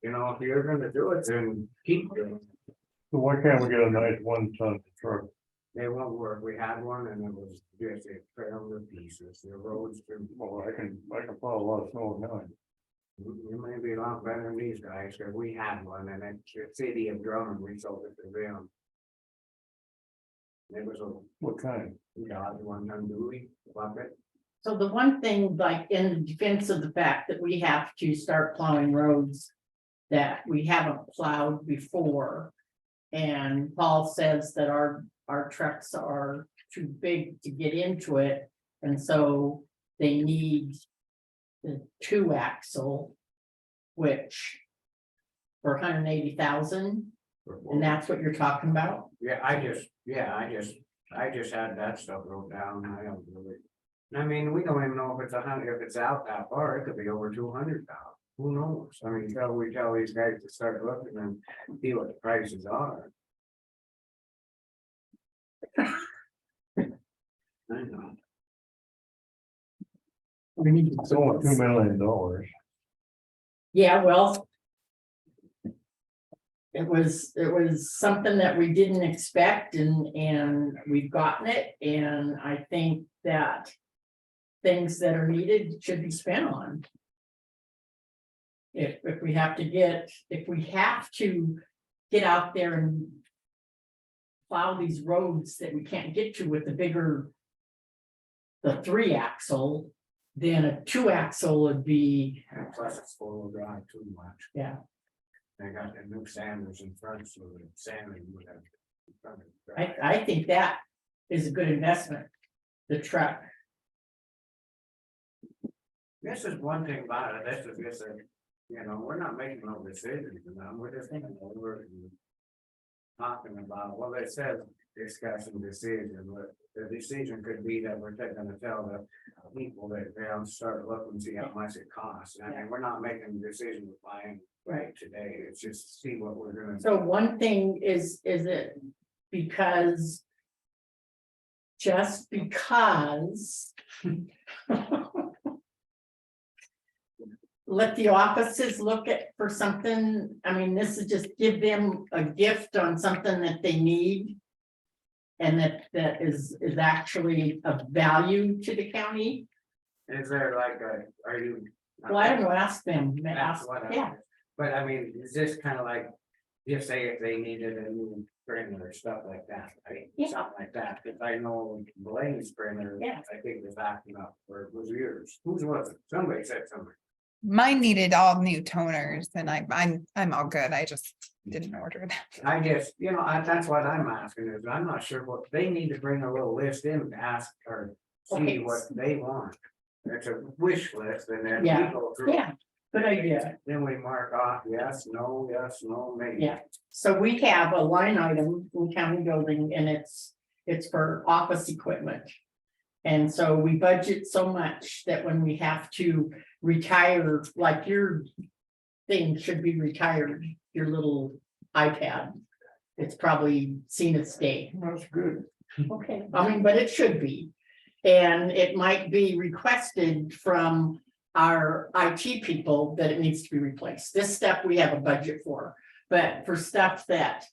If you're gonna do it, then keep doing it. So why can't we get a nice 1-ton truck? They won't work, we had one and it was just, it fell to pieces, the roads, Well, I can plow a lot of snow now. you may be a lot better than these guys, cause we had one and then the city of Drummond, we sold it to them. It was a What kind? Dodge one unduly bucket. So the one thing, like in defense of the fact that we have to start plowing roads that we haven't plowed before. And Paul says that our trucks are too big to get into it, and so they need the 2-axle, which for 180,000, and that's what you're talking about? Yeah, I just had that stuff wrote down, I don't really. I mean, we don't even know if it's 100, if it's out that far, it could be over 200,000, who knows? I mean, we tell these guys to start looking and see what the prices are. I know. We need to- It's only $2 million. Yeah, well. It was something that we didn't expect, and we've gotten it, and I think that. Things that are needed should be spent on. If we have to get out there and. Plow these roads that we can't get to with the bigger. The 3-axle, then a 2-axle would be, And plus it's 4-wheel drive too much. yeah, They got the new Sanders in front, so the Sanders would have. I think that is a good investment. The truck, This is one thing about it, this is just a, we're not making no decisions, we're just thinking over it and talking about, well, they said discussing decision, but the decision could be that we're gonna tell the people that they don't start looking and see how much it costs. I mean, we're not making a decision with buying right? today, it's just see what we're gonna. So one thing is it because. Just because. Let the offices look for something, I mean, this is just give them a gift on something that they need. And that is actually of value to the county. Is there like are you? Well, I don't know, ask them, That's what yeah, But I mean, is this kind of like, just say if they needed a new printer or stuff like that, right? Yeah. Something like that, because I know Blaine's printer, Yeah. I think was acting up, or it was yours, whose was it? Somebody said something. Mine needed all new toners and I'm all good. I just didn't order it. I guess, that's what I'm asking is, I'm not sure what, they need to bring a little list in to ask or see Okay. what they want. It's a wish list and then we Yeah. go through. yeah, good idea. Then we mark off yes, no, maybe. Yeah. So we have a line item in county building, and it's for office equipment. And so we budget so much that when we have to retire, like your thing should be retired, your little iPad. It's probably seen its day. That's good. Okay, I mean, but it should be. And it might be requested from our IT people that it needs to be replaced. This stuff we have a budget for, but for stuff that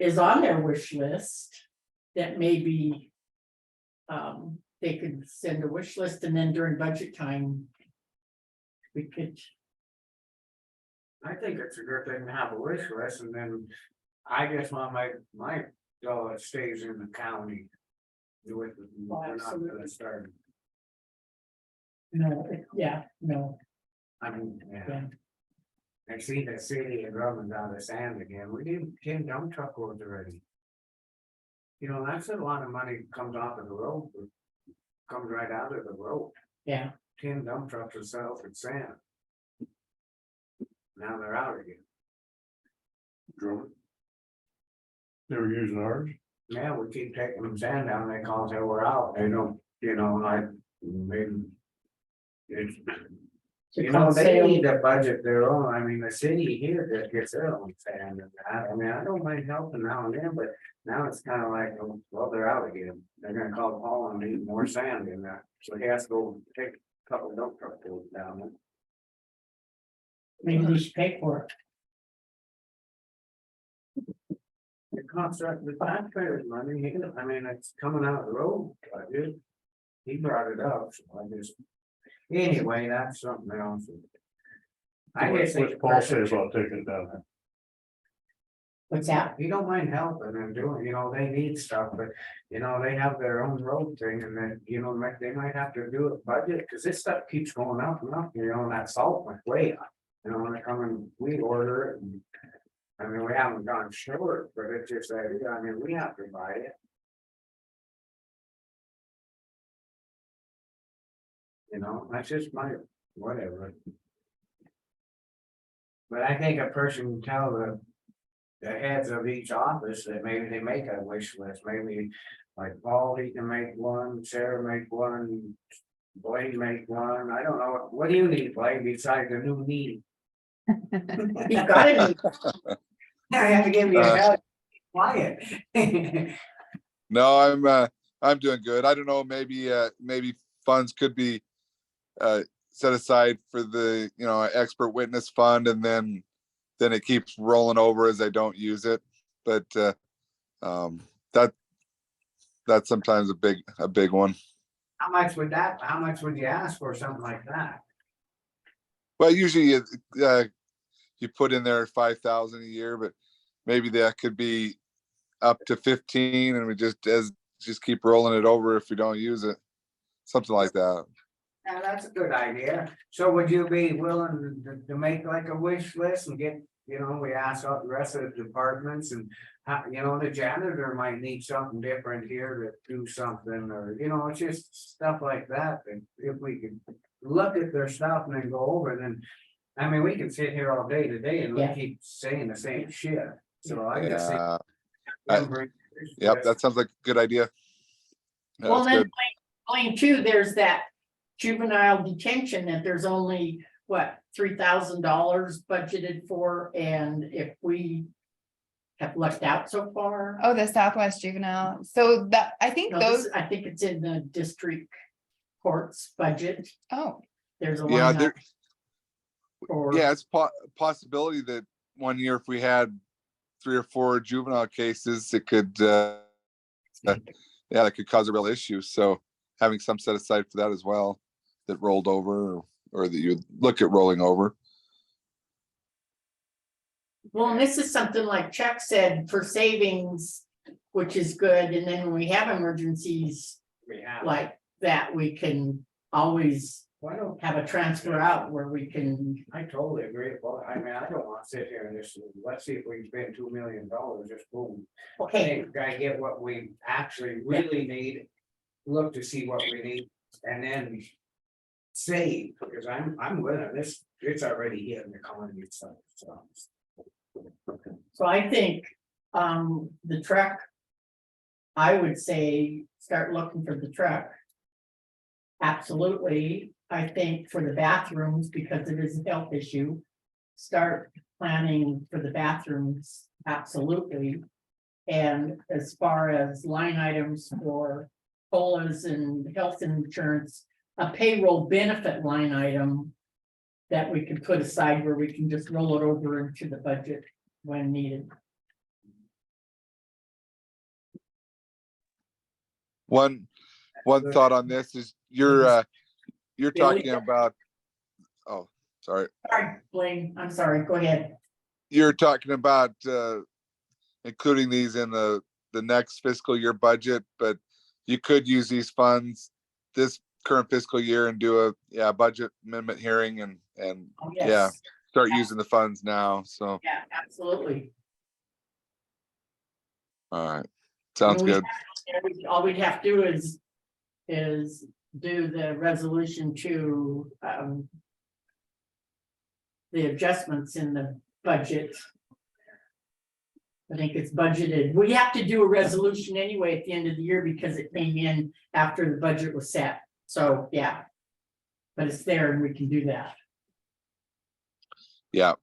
is on their wish list, that maybe they could send a wish list, and then during budget time, we could, I think it's a good thing to have a wish list, and then I just want my dollar stays in the county. Do it, we're not gonna start, no, no, I mean, yeah. yeah. I see the city of Drummond out of sand again, we did 10 dump truck loads already. That's a lot of money comes off of the road, comes right out of the road, Yeah, 10 dump trucks of salt and sand. Now they're out again. They were using ours. Yeah, we keep taking them sand down, they call and say we're out, they don't, like, maybe. It's To You know, come they sail. need to budget their own, I mean, the city here that gets their own sand and that, I mean, I don't mind helping now and then, but. Now it's kind of like, well, they're out again, they're gonna call Paul and need more sand in that, so he has to go take a couple of dump truck loads down there. Maybe they should pay for it. The contract, the taxpayers' money, I mean, it's coming out of the road, budget. He brought it up, so I just, anyway, that's something else. I just think. What's Paul say about taking it down there? What's that? You don't mind helping and doing, you know, they need stuff, but, you know, they have their own road thing and then, you know, they might have to do a budget, cause this stuff keeps going up and up, you know, and that salt went way up. You know, when they come and we order it and, I mean, we haven't gone short, but it's just that, I mean, we have to buy it. You know, that's just my, whatever. But I think a person can tell the heads of each office that maybe they make a wish list, maybe like Paul, he can make one, Sarah make one, Blaine make one, I don't know, what do you need, Blaine, besides a new knee? You've got it. I have to give you a help, quiet. No, I'm doing good. I don't know, maybe funds could be set aside for the, expert witness fund, and then it keeps rolling over as I don't use it. But that's sometimes a big one. How much would you ask for something like that? Well, usually you put in there 5,000 a year, but maybe that could be up to 15, and we just keep rolling it over if we don't use it, something like that. Yeah, that's a good idea. So would you be willing to make like a wish list and get, we ask out the rest of the departments and, the janitor might need something different here to do something, or, it's just stuff like that. And if we could look at their stuff and then go over, then, I mean, we can sit here all day today and we Yeah. keep saying the same shit. So I just think. Yep, that sounds like a good idea. Yeah, Well, that's then, good. Blaine too, there's that juvenile detention that there's only, what, $3,000 budgeted for, and if we have left out so far. Oh, the Southwest Juvenile. So that, I think No, those, I think it's in the district court's budget. oh, There's a Yeah, line there, up for. yeah, it's possibility that one year if we had 3 or 4 juvenile cases, it could, that could cause a real issue. So having some set aside for that as well, that rolled over or that you look at rolling over. Well, and this is something like Chuck said for savings, which is good. And then when we have emergencies We have. like that, we can always Why don't have a transfer out where we can. I totally agree. Well, I mean, I don't want to sit here and just, let's see if we can spend $2 million, just boom. Okay, Gotta get what we actually really need, look to see what we need, and then save, because I'm with it, it's already hitting the economy itself, so. so I think the truck, I would say, start looking for the truck. Absolutely. I think for the bathrooms, because it is a health issue, start planning for the bathrooms, absolutely. And as far as line items for COLAs and health insurance, a payroll benefit line item that we can put aside where we can just roll it over into the budget when needed. One thought on this is you're talking about, oh, sorry. Sorry, Blaine, I'm sorry, go ahead. You're talking about including these in the next fiscal year budget, but you could use these funds this current fiscal year and do a budget amendment hearing and Oh, yes. start using the funds now. So, Yeah, absolutely. all right. Sounds good. All we'd have to do is do the resolution to the adjustments in the budget. I think it's budgeted. We have to do a resolution anyway at the end of the year because it came in after the budget was set. So, yeah. But it's there and we can do that. Yeah,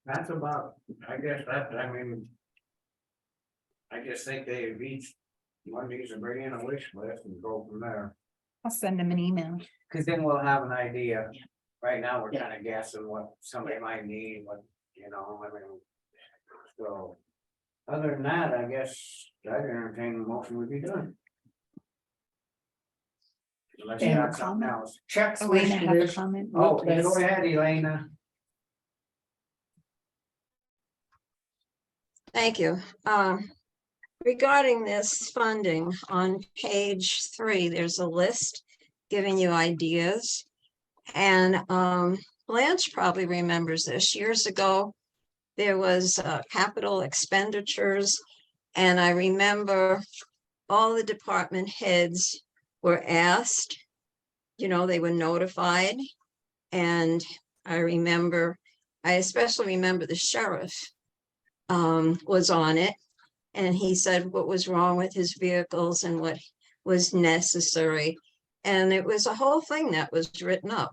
That's about, I guess that, I mean. I just think they have each, one needs to bring in a wish list and go from there, I'll send them an email. cause then we'll have an idea. Right now, we're kinda guessing what somebody might need, what, you know, I mean. So. Other than that, I guess I'd entertain the motion would be done. Unless you And got something else. Chuck's wish Elena have a list. comment. Oh, Yes. go ahead, Elena. Thank you. Regarding this funding, on page 3, there's a list giving you ideas. And Blanche probably remembers this. Years ago, there was capital expenditures. And I remember all the department heads were asked, you know, they were notified. And I especially remember the sheriff was on it. And he said what was wrong with his vehicles and what was necessary. And it was a whole thing that was written up,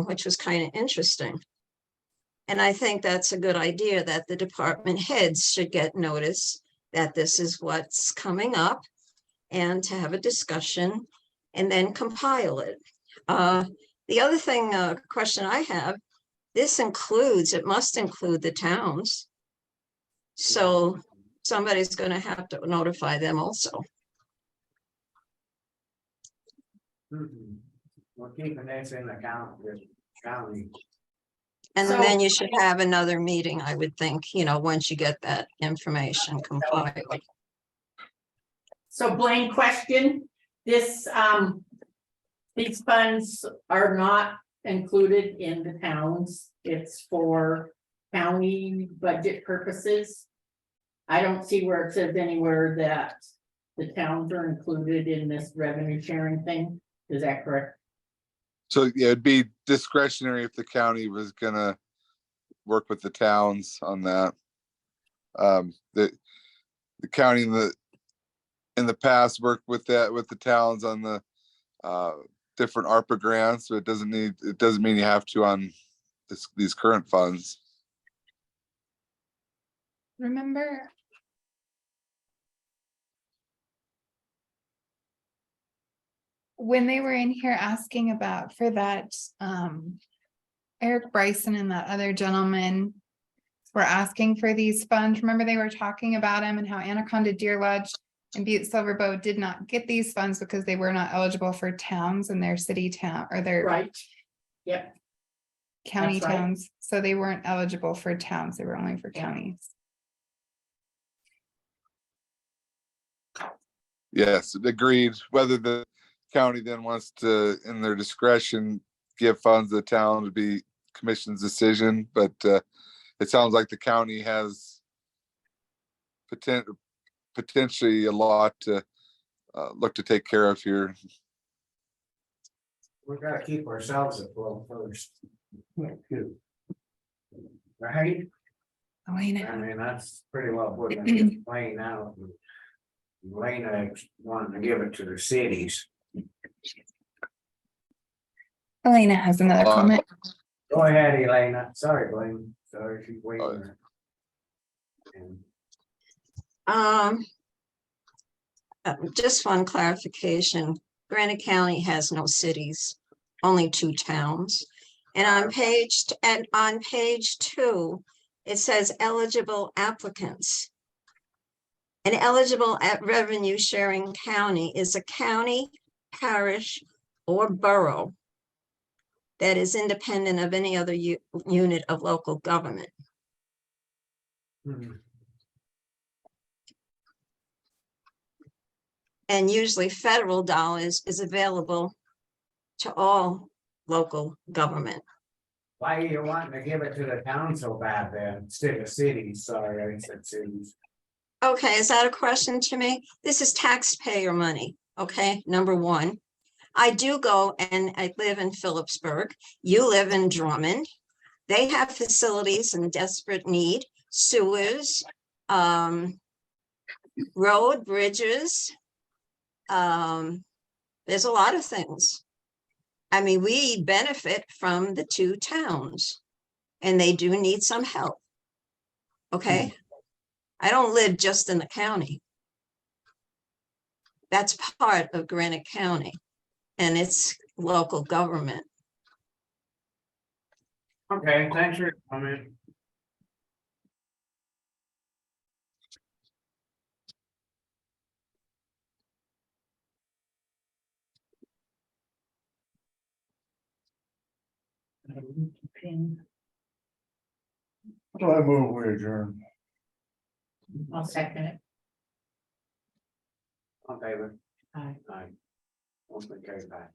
which was kind of interesting. And I think that's a good idea that the department heads should get notice that this is what's coming up and to have a discussion and then compile it. The other thing, question I have, it must include the towns. So somebody's going to have to notify them also. We're keeping this in account with county. And So- then you should have another meeting, I would think, once you get that information compiled. So Blaine, question, this, these funds are not included in the towns, it's for county budget purposes. I don't see where it says anywhere that the towns are included in this revenue sharing thing, is that correct? so yeah, it'd be discretionary if the county was gonna work with the towns on that. The county in the past worked with the towns on the different ARPA grants, so it doesn't mean you have to on these current funds. Remember? When they were in here asking about for that, Eric Bryson and that other gentleman were asking for these funds. Remember they were talking about him and how Anaconda Deer Lodge and Butte Silver Bow did not get these funds because they were not eligible for towns in their city town or their Right, yep, county that's right. towns. So they weren't eligible for towns. They were only for counties. Yes, agreed. Whether the county then wants to, in their discretion, give funds to the town would be commission's decision, but it sounds like the county has potentially a lot to look to take care of here. We gotta keep ourselves afloat first, Good. right? Elena. I mean, that's pretty well put in plain out. Elena wanted to give it to the cities. Elena has another comment. Go ahead, Elena. Sorry, Blaine. Sorry, keep waiting. there. And Just one clarification, Granite County has no cities, only 2 towns. And on page 2, it says eligible applicants. An eligible revenue sharing county is a county, parish, or borough that is independent of any other unit of local government. And usually federal dollars is available to all local government. why are you wanting to give it to the town so bad then, instead of cities? Sorry, I said cities. Okay, is that a question to me? This is taxpayer money, okay, number 1. I do go and I live in Phillipsburg. You live in Drummond. They have facilities in desperate need, sewers, road, bridges. There's a lot of things. I mean, we benefit from the two towns. And they do need some help. Okay? I don't live just in the county. That's part of Granite County. And it's local government. Okay, thanks for your comment. So I move we adjourn. I'll second it. On favor? Aye. Aye. Motion carried. Bye.